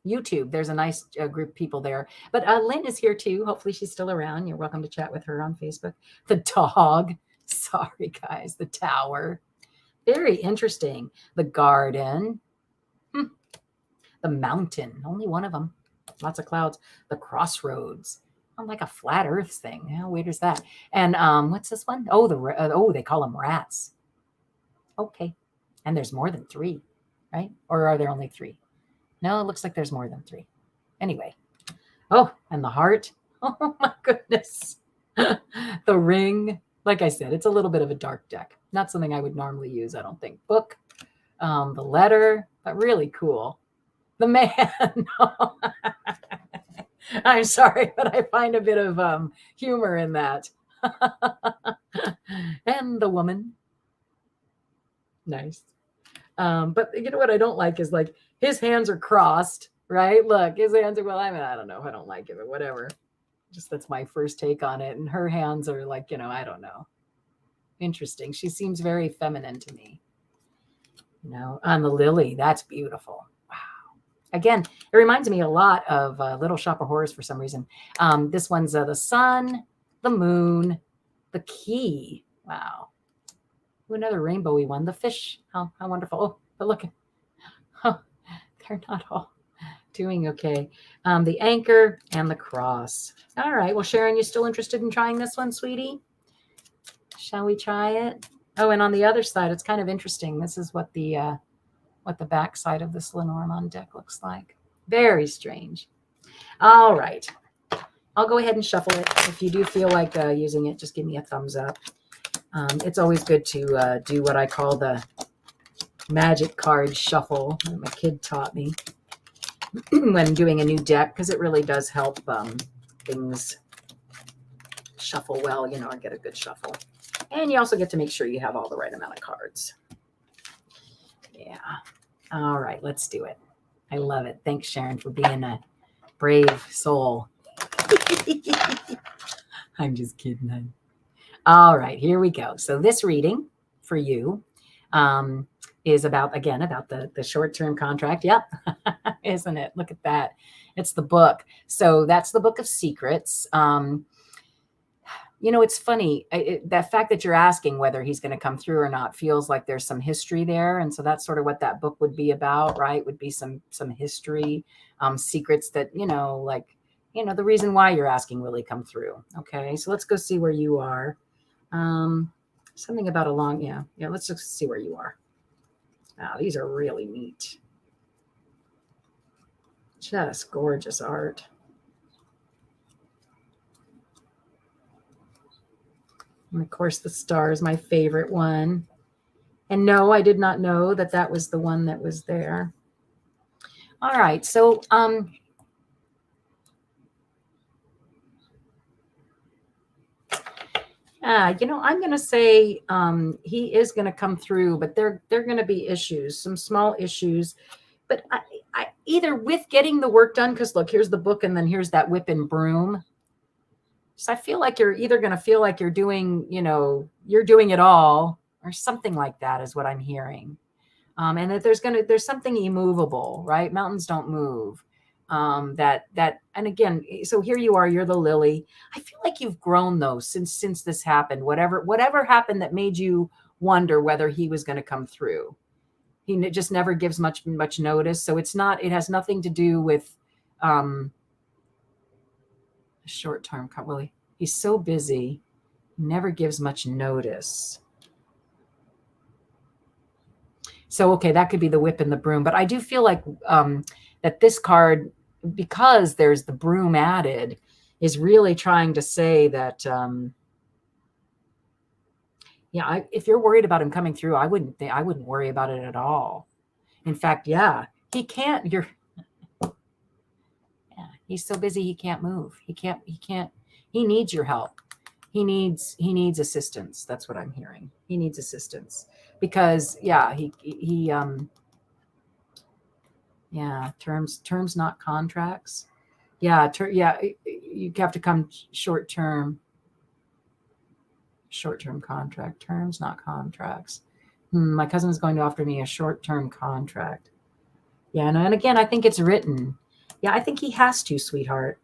YouTube, there's a nice group of people there. But Lynn is here too. Hopefully she's still around. You're welcome to chat with her on Facebook. The dog. Sorry, guys. The tower. Very interesting. The garden. The mountain, only one of them. Lots of clouds. The crossroads. Oh, like a flat earth thing. How weird is that? And what's this one? Oh, they call them rats. Okay. And there's more than 3, right? Or are there only 3? No, it looks like there's more than 3. Anyway. Oh, and the heart. Oh my goodness. The ring. Like I said, it's a little bit of a dark deck. Not something I would normally use, I don't think. Book. The letter, but really cool. The man. I'm sorry, but I find a bit of humor in that. And the woman. Nice. But you know what I don't like is like his hands are crossed, right? Look, his hands are, well, I mean, I don't know. I don't like it, but whatever. Just that's my first take on it. And her hands are like, I don't know. Interesting. She seems very feminine to me. On the lily, that's beautiful. Wow. Again, it reminds me a lot of Little Shop of Horrors for some reason. This one's the sun, the moon, the key. Wow. Ooh, another rainbowy one. The fish. How wonderful. Oh, but look. Oh, they're not all doing okay. The anchor and the cross. All right. Well, Sharon, you still interested in trying this one, sweetie? Shall we try it? Oh, and on the other side, it's kind of interesting. This is what the back side of this Lenormand deck looks like. Very strange. All right. I'll go ahead and shuffle it. If you do feel like using it, just give me a thumbs up. It's always good to do what I call the magic card shuffle that my kid taught me when doing a new deck, because it really does help things shuffle well, or get a good shuffle. And you also get to make sure you have all the right amount of cards. Yeah. All right, let's do it. I love it. Thanks, Sharon, for being a brave soul. I'm just kidding, honey. All right, here we go. So this reading for you is about the short-term contract. Yep, isn't it? Look at that. It's the book. So that's the Book of Secrets. It's funny. That fact that you're asking whether he's going to come through or not feels like there's some history there. And so that's sort of what that book would be about, right? Would be some history, secrets that, the reason why you're asking will he come through. Okay, so let's go see where you are. Something about let's just see where you are. Wow, these are really neat. Just gorgeous art. And of course, the star is my favorite one. And no, I did not know that was the one that was there. All right, so I'm going to say he is going to come through, but they're going to be issues, some small issues. But I either with getting the work done, because look, here's the book, and then here's that whip and broom. So I feel like you're either going to feel like you're doing it all, or something like that is what I'm hearing. And that there's something immovable, right? Mountains don't move. And again, so here you are, you're the lily. I feel like you've grown though since this happened. Whatever happened that made you wonder whether he was going to come through. He just never gives much notice. So it has nothing to do with short-term. Well, he's so busy, never gives much notice. So, okay, that could be the whip and the broom. But I do feel like that this card, because there's the broom added, is really trying to say that, if you're worried about him coming through, I wouldn't worry about it at all. In fact, he can't. He's so busy he can't move. He needs your help. He needs assistance. That's what I'm hearing. He needs assistance because terms not contracts. You have to come short term contract, terms not contracts. My cousin's going to offer me a short-term contract. And again, I think it's written. I think he has to, sweetheart.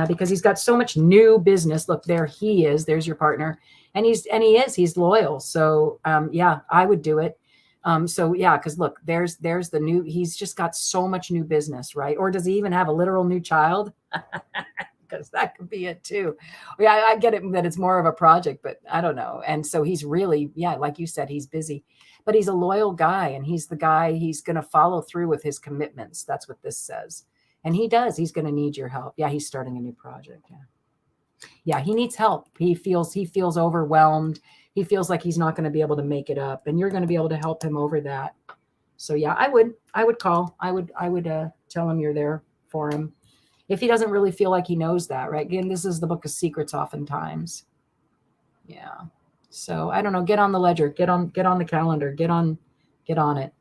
Because he's got so much new business. Look, there he is. There's your partner. And he's loyal. So, I would do it. So yeah, because look, there's the new, he's just got so much new business, right? Or does he even have a literal new child? Because that could be it too. Yeah, I get it that it's more of a project, but I don't know. And so he's really, yeah, like you said, he's busy, but he's a loyal guy, and he's the guy, he's going to follow through with his commitments. That's what this says. And he does. He's going to need your help. Yeah, he's starting a new project. Yeah. Yeah, he needs help. He feels overwhelmed. He feels like he's not going to be able to make it up, and you're going to be able to help him over that. So yeah, I would call. I would tell him you're there for him. If he doesn't really feel like he knows that, right? Again, this is the book of secrets oftentimes. Yeah. So I don't know, get on the ledger, get on the calendar, get on it.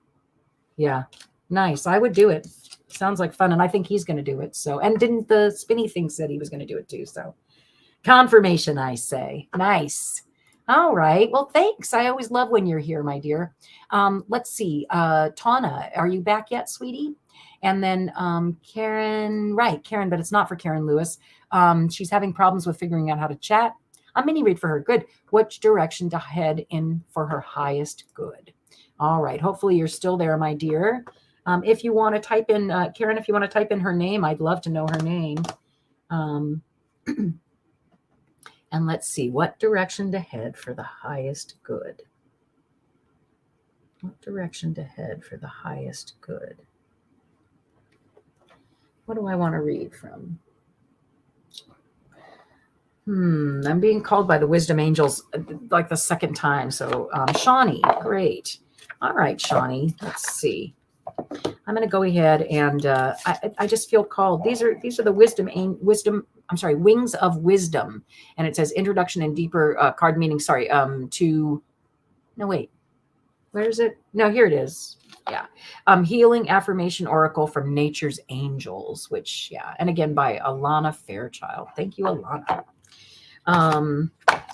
Yeah. Nice. I would do it. Sounds like fun, and I think he's going to do it. So, and didn't the spinny thing said he was going to do it too, so confirmation, I say. Nice. All right. Well, thanks. I always love when you're here, my dear. Let's see. Tana, are you back yet, sweetie? And then Karen, right, Karen, but it's not for Karen Lewis. She's having problems with figuring out how to chat. A mini read for her. Good. Which direction to head in for her highest good? All right. Hopefully you're still there, my dear. If you want to type in, Karen, if you want to type in her name, I'd love to know her name. And let's see, what direction to head for the highest good? What direction to head for the highest good? What do I want to read from? I'm being called by the wisdom angels like the second time. So Shawnee, great. All right, Shawnee, let's see. I'm going to go ahead and I just feel called. These are the Wings of Wisdom, and it says introduction and deeper card meaning. Sorry, no wait, where is it? No, here it is. Yeah, healing affirmation oracle from Nature's Angels, which and again by Alana Fairchild. Thank you, Alana.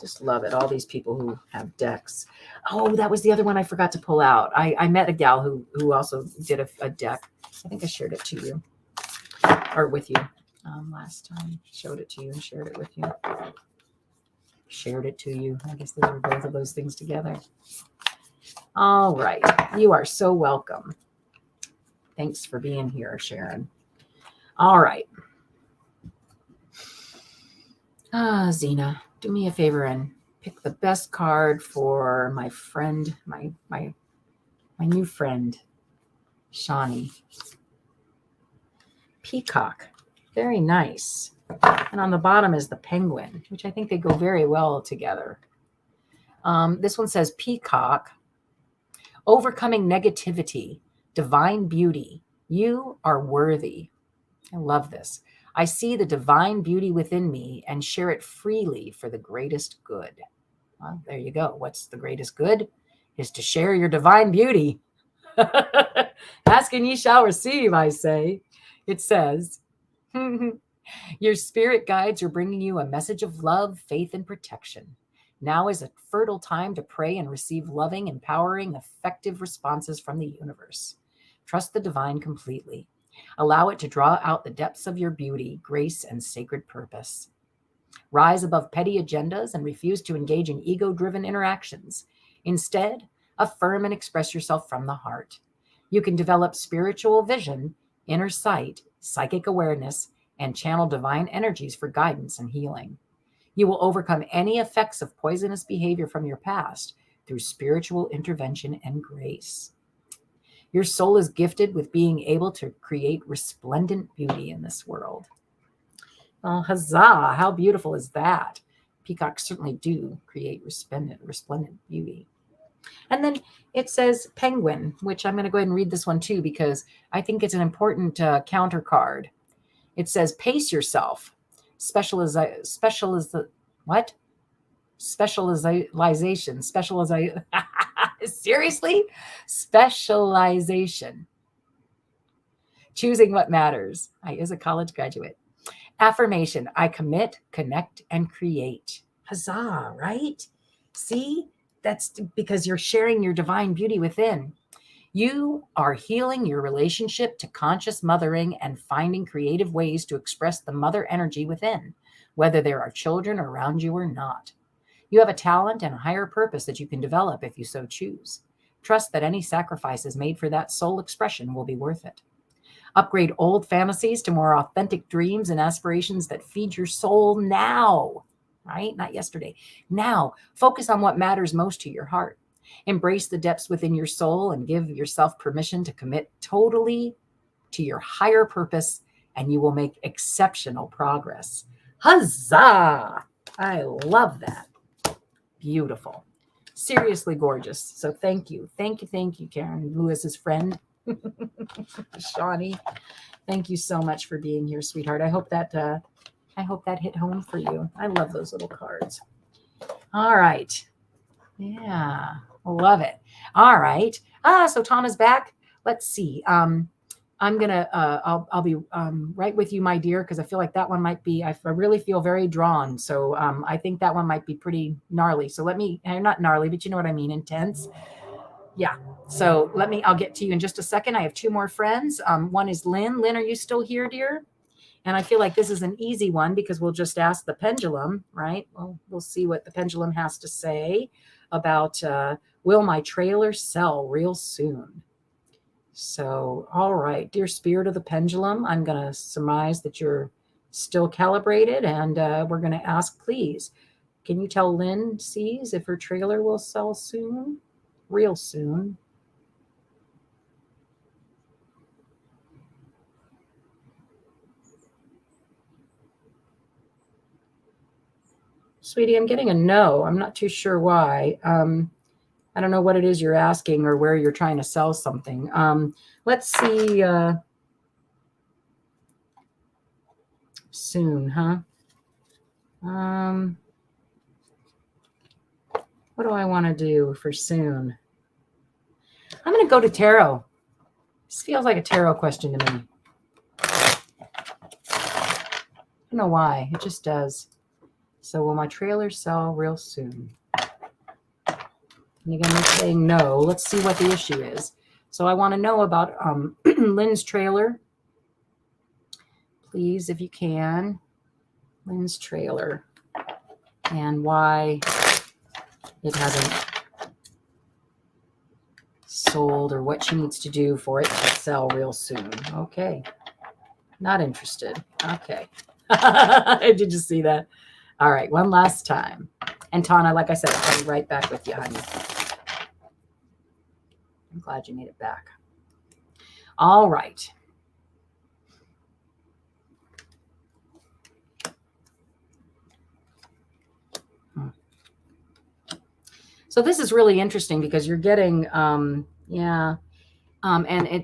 Just love it. All these people who have decks. Oh, that was the other one I forgot to pull out. I met a gal who also did a deck. I think I shared it to you or with you last time. Showed it to you and shared it with you. Shared it to you. I guess those are both of those things together. All right. You are so welcome. Thanks for being here, Sharon. All right. Zina, do me a favor and pick the best card for my friend, my new friend, Shawnee. Peacock. Very nice. And on the bottom is the penguin, which I think they go very well together. This one says Peacock. Overcoming negativity, divine beauty. You are worthy. I love this. I see the divine beauty within me and share it freely for the greatest good. Well, there you go. What's the greatest good? Is to share your divine beauty. Ask and ye shall receive, I say. It says, your spirit guides are bringing you a message of love, faith, and protection. Now is a fertile time to pray and receive loving, empowering, effective responses from the universe. Trust the divine completely. Allow it to draw out the depths of your beauty, grace, and sacred purpose. Rise above petty agendas and refuse to engage in ego-driven interactions. Instead, affirm and express yourself from the heart. You can develop spiritual vision, inner sight, psychic awareness, and channel divine energies for guidance and healing. You will overcome any effects of poisonous behavior from your past through spiritual intervention and grace. Your soul is gifted with being able to create resplendent beauty in this world. Well, huzzah! How beautiful is that? Peacocks certainly do create resplendent beauty. And then it says penguin, which I'm going to go ahead and read this one too, because I think it's an important counter card. It says, pace yourself. Specialization. Seriously? Specialization. Choosing what matters. I is a college graduate. Affirmation. I commit, connect, and create. Huzzah, right? See? That's because you're sharing your divine beauty within. You are healing your relationship to conscious mothering and finding creative ways to express the mother energy within, whether there are children around you or not. You have a talent and a higher purpose that you can develop if you so choose. Trust that any sacrifices made for that soul expression will be worth it. Upgrade old fantasies to more authentic dreams and aspirations that feed your soul now, right? Not yesterday. Now, focus on what matters most to your heart. Embrace the depths within your soul and give yourself permission to commit totally to your higher purpose, and you will make exceptional progress. Huzzah! I love that. Beautiful. Seriously gorgeous. So thank you. Thank you, Karen, Lewis's friend. Shawnee, thank you so much for being here, sweetheart. I hope that hit home for you. I love those little cards. All right. Yeah, love it. All right. So Tom is back. Let's see. I'm gonna I'll be right with you, my dear, because I feel like that one might be, I really feel very drawn. So I think that one might be pretty gnarly. So not gnarly, but you know what I mean, intense. Yeah. So I'll get to you in just a second. I have two more friends. One is Lynn. Lynn, are you still here, dear? And I feel like this is an easy one because we'll just ask the pendulum, right? Well, we'll see what the pendulum has to say about, will my trailer sell real soon? So, all right, dear spirit of the pendulum, I'm going to surmise that you're still calibrated, and we're going to ask, please, can you tell Lynn C's if her trailer will sell soon? Real soon. Sweetie, I'm getting a no. I'm not too sure why. I don't know what it is you're asking or where you're trying to sell something. Let's see. Soon, huh? What do I want to do for soon? I'm going to go to tarot. This feels like a tarot question to me. I don't know why. It just does. So will my trailer sell real soon? And again, they're saying no. Let's see what the issue is. So I want to know about Lynn's trailer. Please, if you can. Lynn's trailer. And why it hasn't sold or what she needs to do for it to sell real soon. Okay. Not interested. Okay. Did you see that? All right. One last time. And Tana, like I said, I'll be right back with you, honey. I'm glad you made it back. All right. So this is really interesting because you're getting, and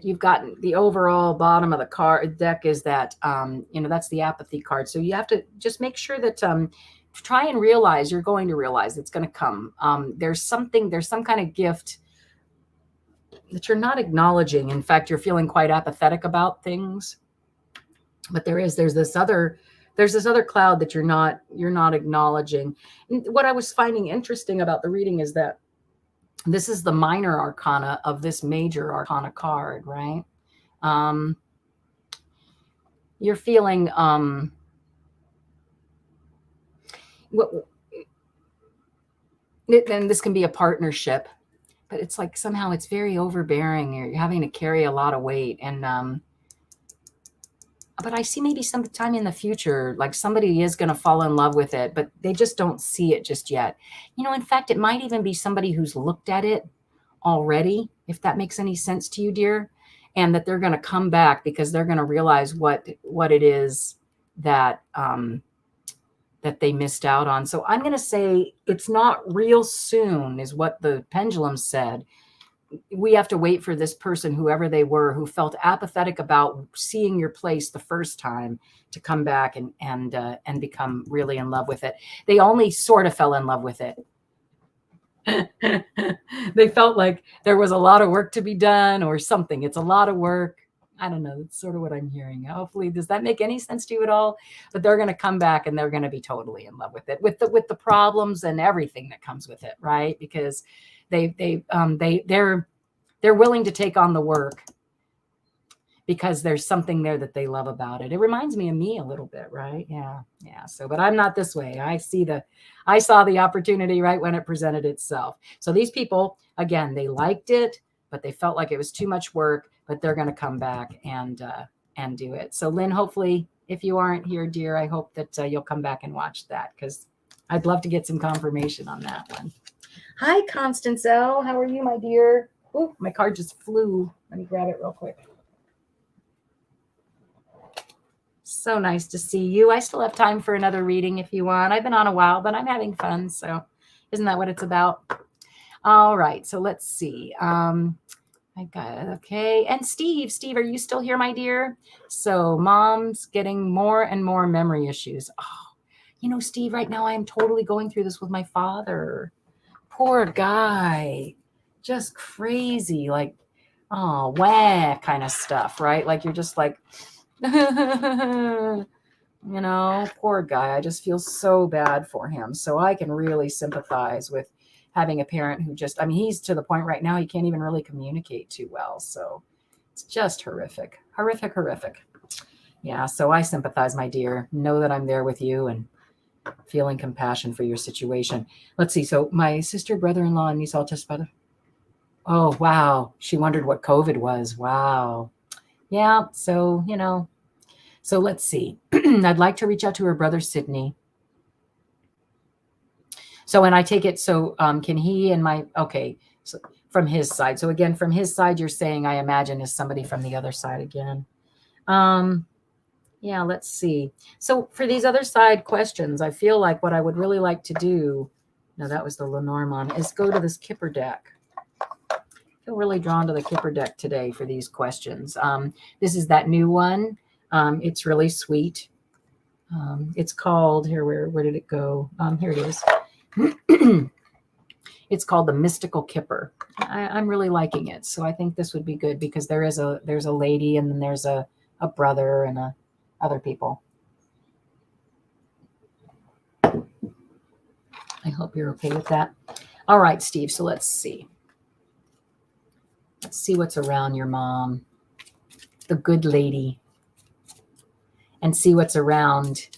you've got the overall bottom of the card deck is that, that's the apathy card. So you have to just make sure that, try and realize, you're going to realize it's going to come. There's some kind of gift that you're not acknowledging. In fact, you're feeling quite apathetic about things, but there's this other cloud that you're not acknowledging. And what I was finding interesting about the reading is that this is the minor arcana of this major arcana card, right? You're feeling, then this can be a partnership, but it's like somehow it's very overbearing. You're having to carry a lot of weight. And, but I see maybe sometime in the future, like somebody is going to fall in love with it, but they just don't see it just yet. In fact, it might even be somebody who's looked at it already, if that makes any sense to you, dear, and that they're going to come back because they're going to realize what it is that, that they missed out on. So I'm going to say it's not real soon is what the pendulum said. We have to wait for this person, whoever they were, who felt apathetic about seeing your place the first time, to come back and become really in love with it. They only sort of fell in love with it. They felt like there was a lot of work to be done or something. It's a lot of work. I don't know. That's sort of what I'm hearing. Hopefully, does that make any sense to you at all? But they're going to come back and they're going to be totally in love with it, with the problems and everything that comes with it, right? Because they're willing to take on the work because there's something there that they love about it. It reminds me of me a little bit, right? Yeah. Yeah. So, but I'm not this way. I saw the opportunity right when it presented itself. So these people, again, they liked it, but they felt like it was too much work, but they're going to come back and do it. So Lynn, hopefully if you aren't here, dear, I hope that you'll come back and watch that, because I'd love to get some confirmation on that one. Hi, Constance L. How are you, my dear? Oh, my card just flew. Let me grab it real quick. So nice to see you. I still have time for another reading if you want. I've been on a while, but I'm having fun. So isn't that what it's about? All right. So let's see. I got it. Okay. And Steve, are you still here, my dear? So mom's getting more and more memory issues. Oh, Steve, right now I am totally going through this with my father. Poor guy. Just crazy. Like, oh, wah kind of stuff, right? Like you're just like, poor guy. I just feel so bad for him. So I can really sympathize with having a parent who he's to the point right now he can't even really communicate too well. So it's just horrific. Yeah, so I sympathize, my dear. Know that I'm there with you and feeling compassion for your situation. Let's see. So my sister, brother-in-law, and niece all testified. Oh, wow. She wondered what COVID was. Wow. Yeah, so, so let's see. I'd like to reach out to her brother, Sydney. So, and I take it, so can he and okay, so from his side. So again, from his side, you're saying, I imagine, is somebody from the other side again. Yeah, let's see. So for these other side questions, I feel like what I would really like to do, no, that was the Lenormand, is go to this Kipper deck. I feel really drawn to the Kipper deck today for these questions. This is that new one. It's really sweet. It's called, here, where did it go? Here it is. It's called the Mystical Kipper. I'm really liking it. So I think this would be good because there's a lady, and then there's a brother and other people. I hope you're okay with that. All right, Steve. So let's see. Let's see what's around your mom, the good lady, and see what's around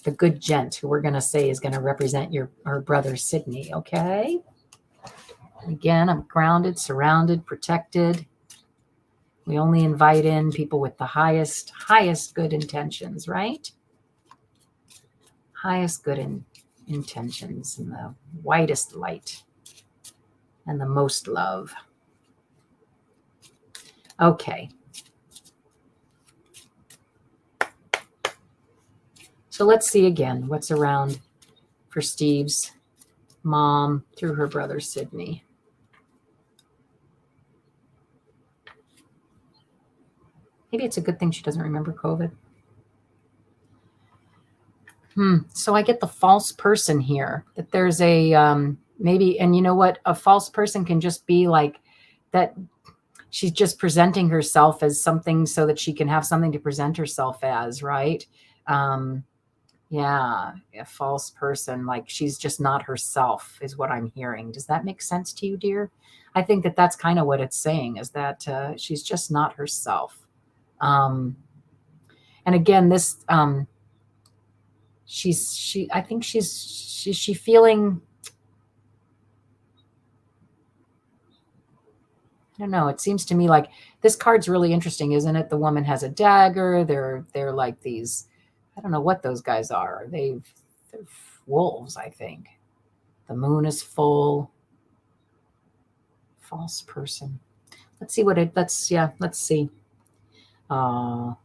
the good gent, who we're going to say is going to represent our brother, Sydney. Okay. Again, I'm grounded, surrounded, protected. We only invite in people with the highest good intentions, right? Highest good intentions and the whitest light and the most love. Okay. So let's see again what's around for Steve's mom through her brother, Sydney. Maybe it's a good thing she doesn't remember COVID. So I get the false person here, that there's a maybe, and you know what? A false person can just be like that. She's just presenting herself as something so that she can have something to present herself as, right? Yeah, a false person, like she's just not herself is what I'm hearing. Does that make sense to you, dear? I think that that's kind of what it's saying, is that she's just not herself. And again, this, I think she's feeling, I don't know. It seems to me like this card's really interesting, isn't it? The woman has a dagger. They're like these, I don't know what those guys are. They're wolves, I think. The moon is full. False person. Let's see let's see. Oh,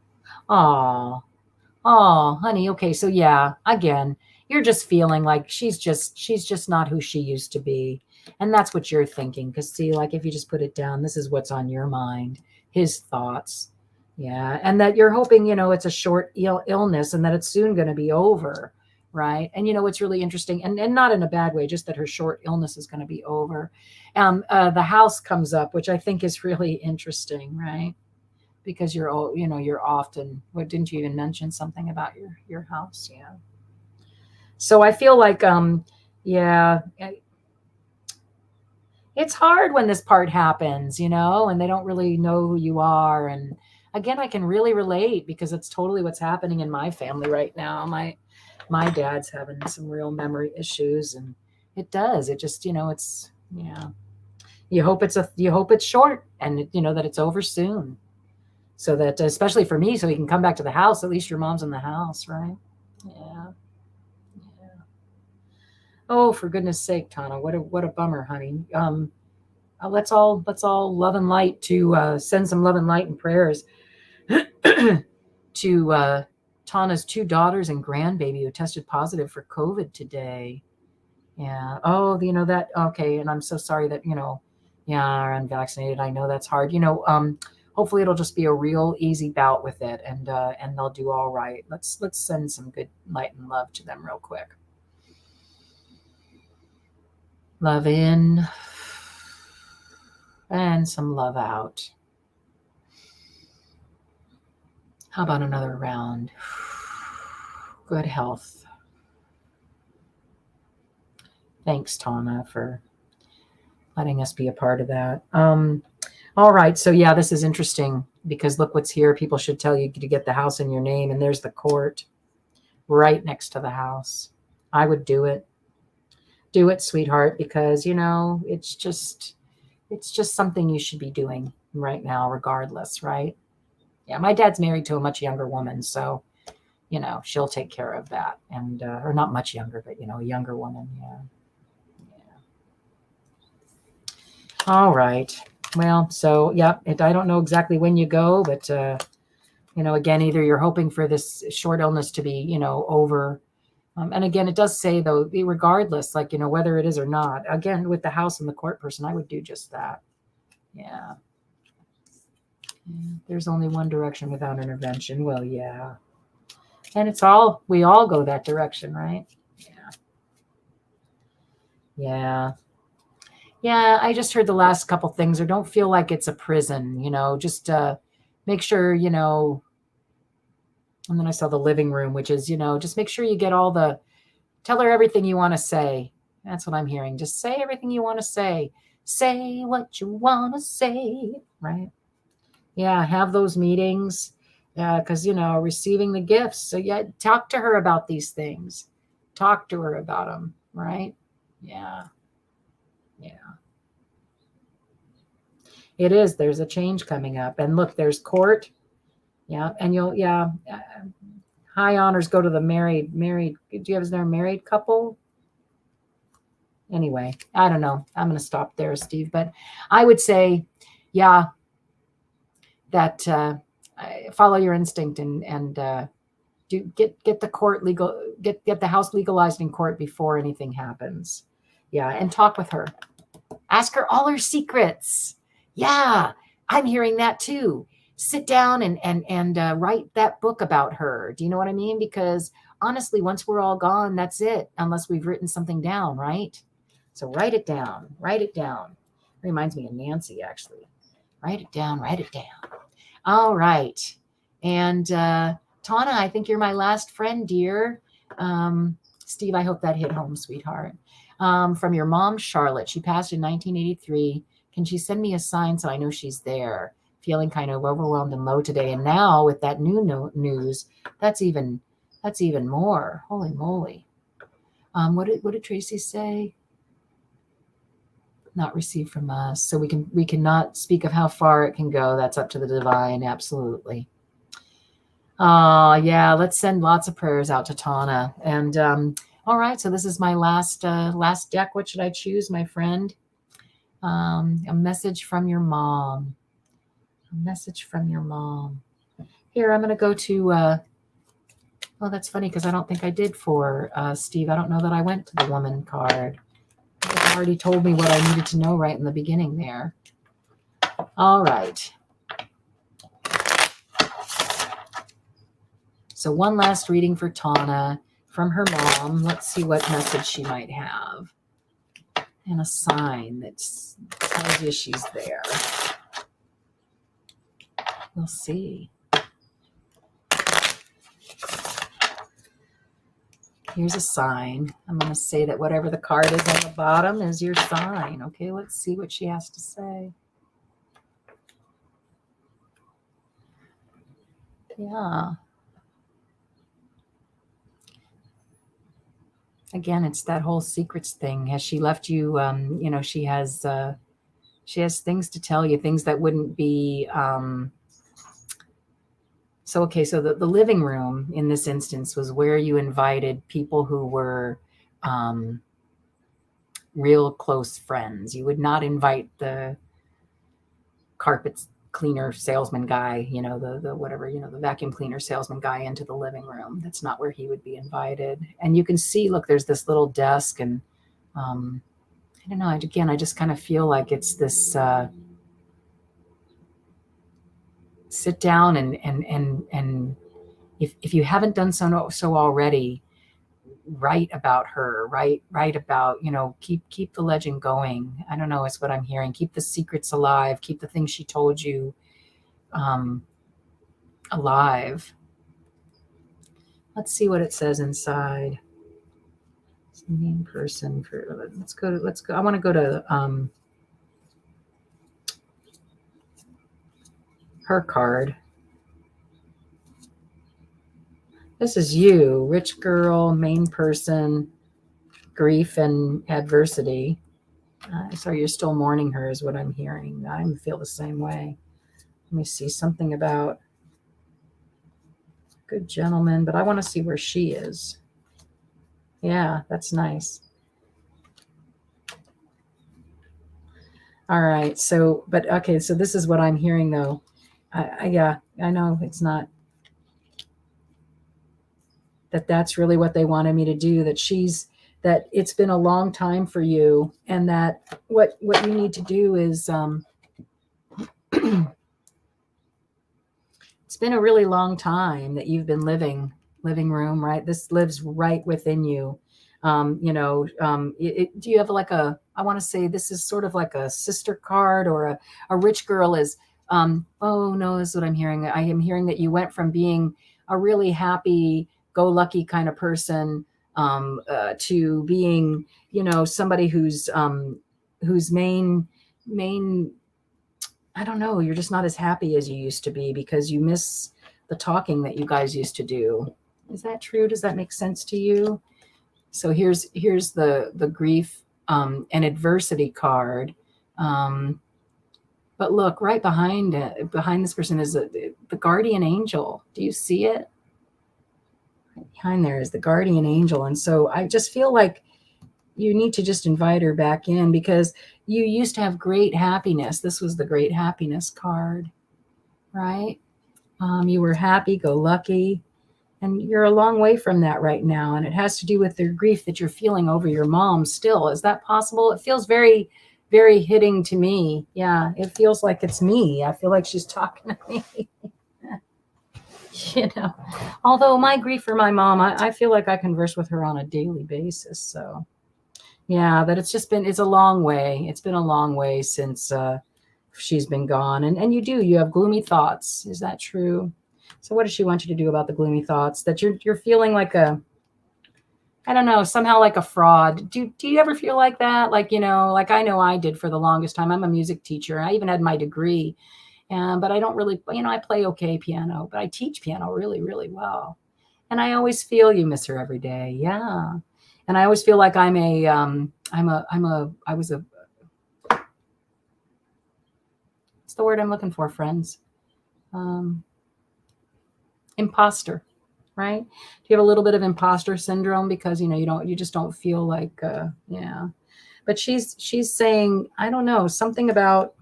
honey. Okay. So yeah, again, you're just feeling like she's just not who she used to be. And that's what you're thinking. Because see, like if you just put it down, this is what's on your mind, his thoughts. Yeah. And that you're hoping, it's a short illness and that it's soon going to be over. Right. And what's really interesting, and not in a bad way, just that her short illness is going to be over. The house comes up, which I think is really interesting. Right. Because you're often, what, didn't you even mention something about your house? Yeah. So I feel like, yeah, it's hard when this part happens, and they don't really know who you are. And again, I can really relate because it's totally what's happening in my family right now. My dad's having some real memory issues, and it does. It just, it's, yeah. You hope it's short, and that it's over soon, so that, especially for me, so he can come back to the house. At least your mom's in the house, right? Yeah. Yeah. Oh, for goodness sake, Tana, what a bummer, honey. Let's all love and light to send some love and light and prayers to Tana's 2 daughters and grandbaby who tested positive for COVID today. Yeah. Oh, that. Okay. And I'm so sorry that, yeah, are unvaccinated. I know that's hard. Hopefully it'll just be a real easy bout with it, and they'll do all right. Let's send some good light and love to them real quick. Love in and some love out. How about another round? Good health. Thanks, Tana, for letting us be a part of that. All right. So yeah, this is interesting because look what's here. People should tell you to get the house in your name, and there's the court right next to the house. I would do it. Do it, sweetheart, because it's just something you should be doing right now, regardless, right? Yeah, my dad's married to a much younger woman, so she'll take care of that, and or not much younger, but a younger woman. Yeah. All right. Well, so yeah, I don't know exactly when you go, but again, either you're hoping for this short illness to be over, and again, it does say though, regardless, like whether it is or not. Again, with the house and the court person, I would do just that. Yeah. There's only one direction without intervention. Well, yeah, and we all go that direction, right? Yeah. Yeah. Yeah, I just heard the last couple things, or don't feel like it's a prison, just make sure, and then I saw the living room, which is, just make sure you get tell her everything you want to say. That's what I'm hearing. Just say everything you want to say. Say what you want to say, right? Yeah, have those meetings, because, receiving the gifts. So yeah, talk to her about these things. Talk to her about them, right? Yeah. Yeah. It is. There's a change coming up. And look, there's court. Yeah. And high honors go to the married. Do you have, is there a married couple? Anyway, I don't know. I'm going to stop there, Steve. But I would say, yeah, that follow your instinct and do get the court legal, get the house legalized in court before anything happens. Yeah. And talk with her. Ask her all her secrets. Yeah, I'm hearing that too. Sit down and write that book about her. Do you know what I mean? Because honestly, once we're all gone, that's it, unless we've written something down, right? So write it down. Write it down. Reminds me of Nancy, actually. Write it down. Write it down. All right. And Tana, I think you're my last friend, dear. Steve, I hope that hit home, sweetheart. From your mom, Charlotte. She passed in 1983. Can she send me a sign so I know she's there? Feeling kind of overwhelmed and low today. And now with that new news, that's even more. Holy moly. What did Tracy say? Not received from us. So we cannot speak of how far it can go. That's up to the divine. Absolutely. Yeah, let's send lots of prayers out to Tana. And all right, so this is my last deck. What should I choose, my friend? A message from your mom. A message from your mom. Here, I'm going to go to, well, that's funny because I don't think I did for Steve. I don't know that I went to the woman card. It already told me what I needed to know right in the beginning there. All right. So one last reading for Tana from her mom. Let's see what message she might have. And a sign that tells you she's there. We'll see. Here's a sign. I'm going to say that whatever the card is on the bottom is your sign. Okay, let's see what she has to say. Yeah. Again, it's that whole secrets thing. Has she left you? You know, she has things to tell you, things that wouldn't be. So, okay, so the living room in this instance was where you invited people who were real close friends. You would not invite the carpet cleaner salesman guy, you know, the whatever, you know, the vacuum cleaner salesman guy into the living room. That's not where he would be invited. And you can see, look, there's this little desk, and I don't know. Again, I just kind of feel like it's this sit down and if you haven't done so already, write about her, write about, you know, keep the legend going. I don't know, it's what I'm hearing. Keep the secrets alive, keep the things she told you alive. Let's see what it says inside. It's the main person for, let's go. I want to go to her card. This is you, rich girl, main person, grief and adversity. So you're still mourning her is what I'm hearing. I feel the same way. Let me see something about good gentleman, but I want to see where she is. Yeah, that's nice. All right. So, but okay. So this is what I'm hearing though. Yeah, I know it's not that's really what they wanted me to do, that it's been a long time for you, and that what you need to do is it's been a really long time that you've been living room, right? This lives right within you. You know, do you have like I want to say this is sort of like a sister card, or a rich girl is, oh no, this is what I'm hearing. I am hearing that you went from being a really happy go lucky kind of person to being, you know, somebody whose main, I don't know, you're just not as happy as you used to be because you miss the talking that you guys used to do. Is that true? Does that make sense to you? So here's the grief and adversity card. But look, right behind this person is the guardian angel. Do you see it? Right behind there is the guardian angel. And so I just feel like you need to just invite her back in, because you used to have great happiness. This was the great happiness card, right? You were happy go lucky, and you're a long way from that right now. And it has to do with the grief that you're feeling over your mom still. Is that possible? It feels very, very hitting to me. Yeah, it feels like it's me. I feel like she's talking to me. You know, although my grief for my mom, I feel like I converse with her on a daily basis. So yeah, but it's a long way. It's been a long way since she's been gone. And you have gloomy thoughts. Is that true? So what does she want you to do about the gloomy thoughts? That you're feeling like I don't know, somehow like a fraud. Do you ever feel like that? Like, you know, like I know I did for the longest time. I'm a music teacher. I even had my degree. But I don't really, you know, I play okay piano, but I teach piano really, really well. And I always feel you miss her every day. Yeah. And I always feel like I was a, what's the word I'm looking for, friends? Imposter, right? Do you have a little bit of imposter syndrome because, you know, you just don't feel like, yeah. But she's saying, I don't know, something about,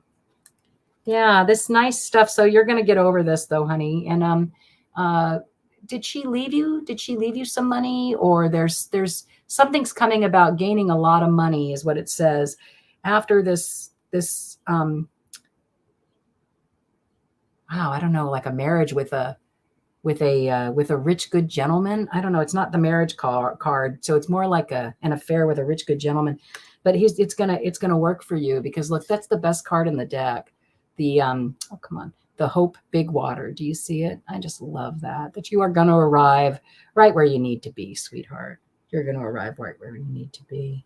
yeah, this nice stuff. So you're going to get over this though, honey. And, did she leave you? Did she leave you some money? Or there's something's coming about gaining a lot of money is what it says after this, wow, I don't know, like a marriage with a rich, good gentleman. I don't know. It's not the marriage card. So it's more like an affair with a rich, good gentleman, but it's going to work for you because look, that's the best card in the deck. The, oh, come on. The Hope Big Water. Do you see it? I just love that you are going to arrive right where you need to be, sweetheart. You're going to arrive right where you need to be.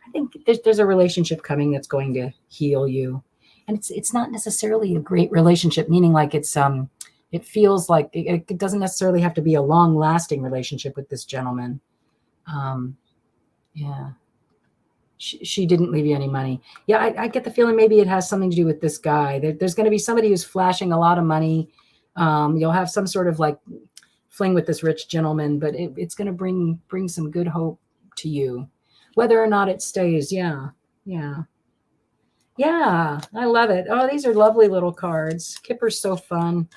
I think there's a relationship coming that's going to heal you. And it's not necessarily a great relationship, meaning like it feels like it doesn't necessarily have to be a long lasting relationship with this gentleman. Yeah. She didn't leave you any money. Yeah, I get the feeling maybe it has something to do with this guy. There's going to be somebody who's flashing a lot of money. You'll have some sort of like fling with this rich gentleman, but it's going to bring some good hope to you, whether or not it stays. Yeah. I love it. Oh, these are lovely little cards. Kipper's so fun.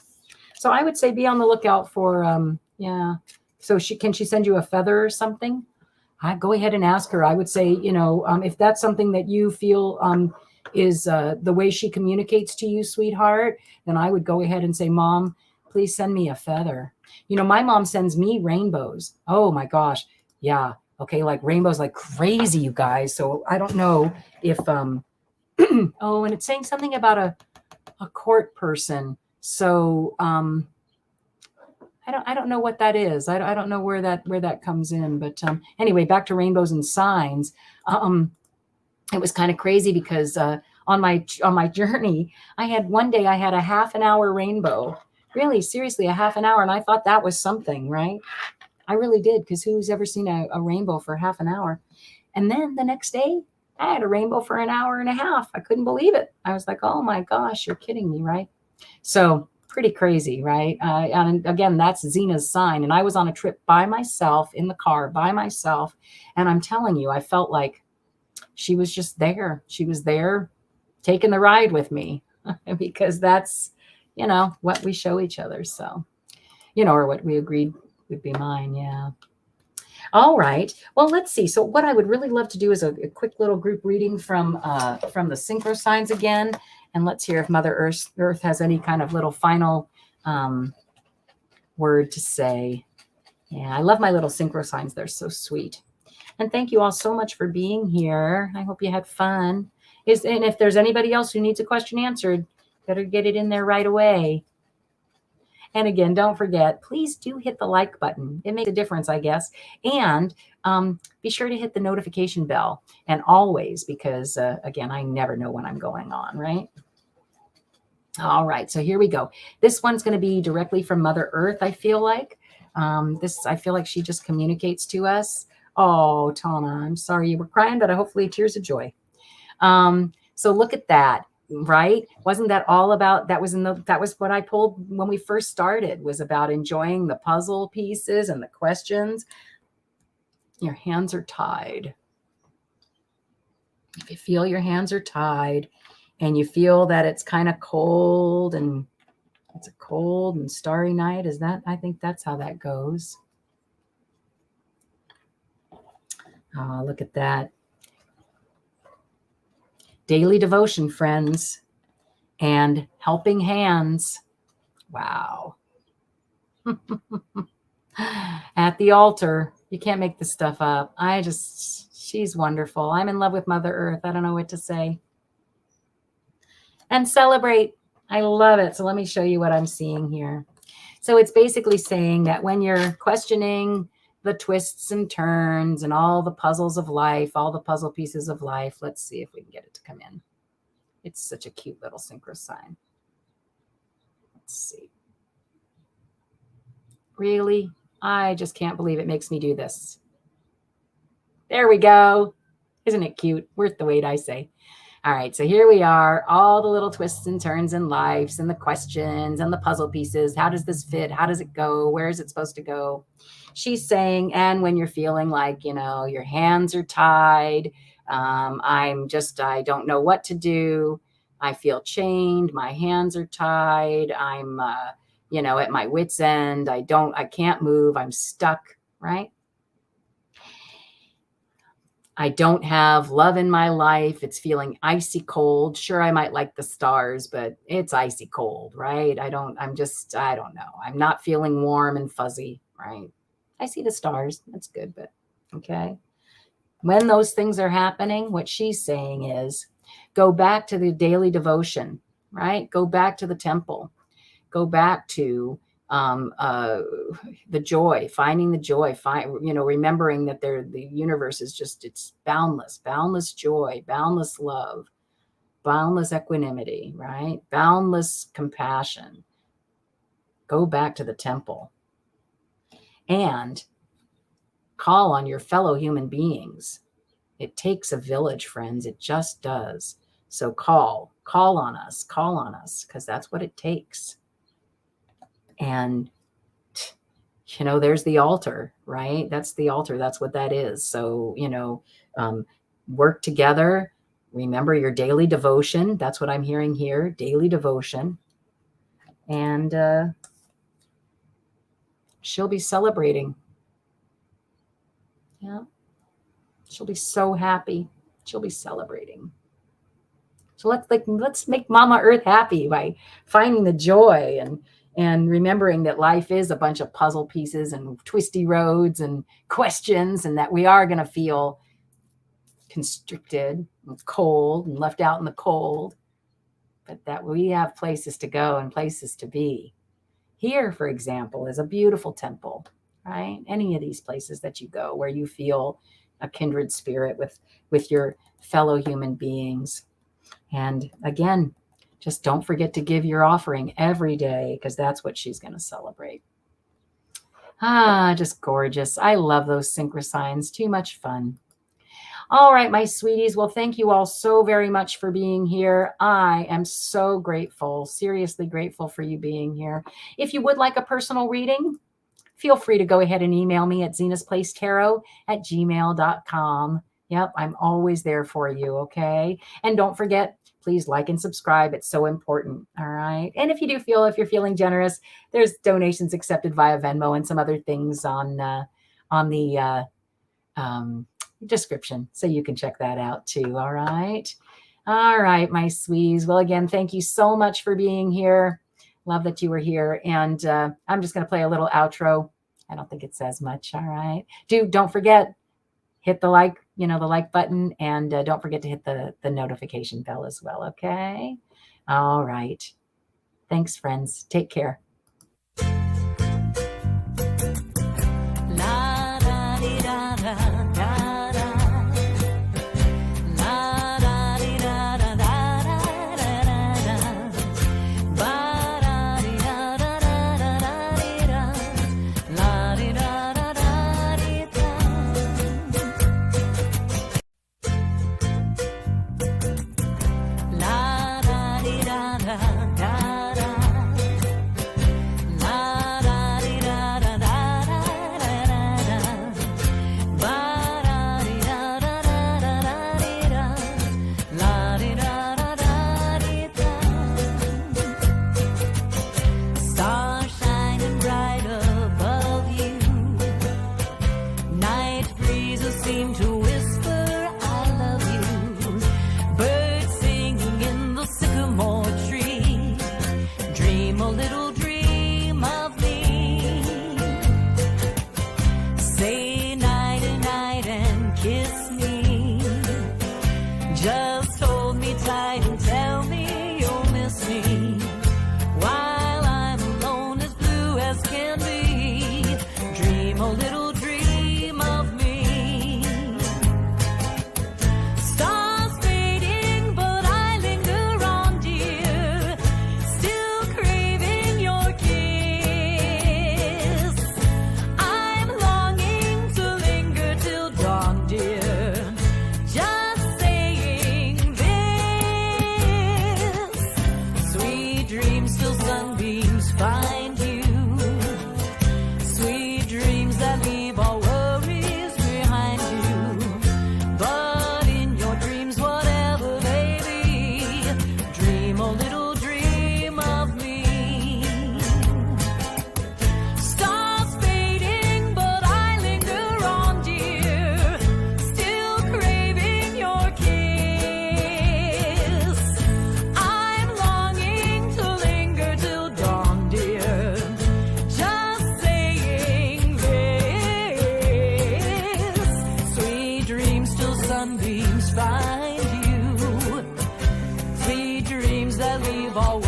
So I would say be on the lookout for So can she send you a feather or something? I go ahead and ask her. I would say, if that's something that you feel is the way she communicates to you, sweetheart, then I would go ahead and say, Mom, please send me a feather. My mom sends me rainbows. Oh my gosh. Yeah. Okay. Like rainbows like crazy, you guys. So I don't know if, oh, and it's saying something about a court person. So, I don't know what that is. I don't know where that comes in. But anyway, back to rainbows and signs. It was kind of crazy because on my journey, one day I had a half an hour rainbow. Really, seriously, a half an hour, and I thought that was something, right? I really did, because who's ever seen a rainbow for half an hour? And then the next day, I had a rainbow for an hour and a half. I couldn't believe it. I was like, oh my gosh, you're kidding me, right? So pretty crazy, right? And again, that's Zina's sign. And I was on a trip by myself in the car by myself. And I'm telling you, I felt like she was just there. She was there taking the ride with me because that's, what we show each other. So, or what we agreed would be mine. Yeah. All right. Well, let's see. So what I would really love to do is a quick little group reading from the Syncho Signs again. And let's hear if Mother Earth has any kind of little final word to say. Yeah, I love my little Syncho Signs. They're so sweet. And thank you all so much for being here. I hope you had fun. And if there's anybody else who needs a question answered, better get it in there right away. And again, don't forget, please do hit the like button. It makes a difference, I guess. And be sure to hit the notification bell. And always, because, again, I never know when I'm going on, right? All right, so here we go. This one's going to be directly from Mother Earth, I feel like. I feel like she just communicates to us. Oh, Tana, I'm sorry you were crying, but hopefully tears of joy. So look at that. Right? Wasn't that all about, that was what I pulled when we first started, was about enjoying the puzzle pieces and the questions. Your hands are tied. If you feel your hands are tied and you feel that it's kind of cold and it's a cold and starry night, I think that's how that goes. Oh, look at that. Daily devotion, friends, and helping hands. Wow. At the altar. You can't make this stuff up. She's wonderful. I'm in love with Mother Earth. I don't know what to say. And celebrate. I love it. So let me show you what I'm seeing here. So it's basically saying that when you're questioning the twists and turns and all the puzzles of life, all the puzzle pieces of life. Let's see if we can get it to come in. It's such a cute little synchro sign. Let's see. Really? I just can't believe it makes me do this. There we go. Isn't it cute? Worth the wait, I say. All right, so here we are, all the little twists and turns in life and the questions and the puzzle pieces. How does this fit? How does it go? Where is it supposed to go? She's saying, and when you're feeling like, your hands are tied, I don't know what to do. I feel chained. My hands are tied. I'm, at my wit's end. I can't move. I'm stuck, right? I don't have love in my life. It's feeling icy cold. Sure, I might like the stars, but it's icy cold, right? I don't know. I'm not feeling warm and fuzzy, right? I see the stars. That's good, but okay. When those things are happening, what she's saying is go back to the daily devotion, right? Go back to the temple. Go back to the joy, finding the joy, remembering that the universe is just, it's boundless joy, boundless love, boundless equanimity, right? Boundless compassion. Go back to the temple and call on your fellow human beings. It takes a village, friends. It just does. So call on us, because that's what it takes. And, there's the altar, right? That's the altar. That's what that is. So, work together. Remember your daily devotion. That's what I'm hearing here. Daily devotion. And she'll be celebrating. Yeah. She'll be so happy. She'll be celebrating. So let's make Mama Earth happy by finding the joy and remembering that life is a bunch of puzzle pieces and twisty roads and questions, and that we are going to feel constricted and cold and left out in the cold, but that we have places to go and places to be. Here, for example, is a beautiful temple, right? Any of these places that you go where you feel a kindred spirit with your fellow human beings. And again, just don't forget to give your offering every day, because that's what she's going to celebrate. Just gorgeous. I love those synchro signs. Too much fun. All right, my sweeties. Well, thank you all so very much for being here. I am so grateful, seriously grateful for you being here. If you would like a personal reading, feel free to go ahead and email me at zinasplacetarot@gmail.com. Yep, I'm always there for you, okay? And don't forget, please like and subscribe. It's so important, all right? And if you're feeling generous, there's donations accepted via Venmo and some other things on the description, so you can check that out too, all right? All right, my sweeties. Well, again, thank you so much for being here. Love that you were here. And I'm just going to play a little outro. I don't think it says much, all right? Don't forget, hit the like button, and don't forget to hit the notification bell as well, okay? All right. Thanks, friends. Take care. Sunbeams find you, sweet dreams that leave all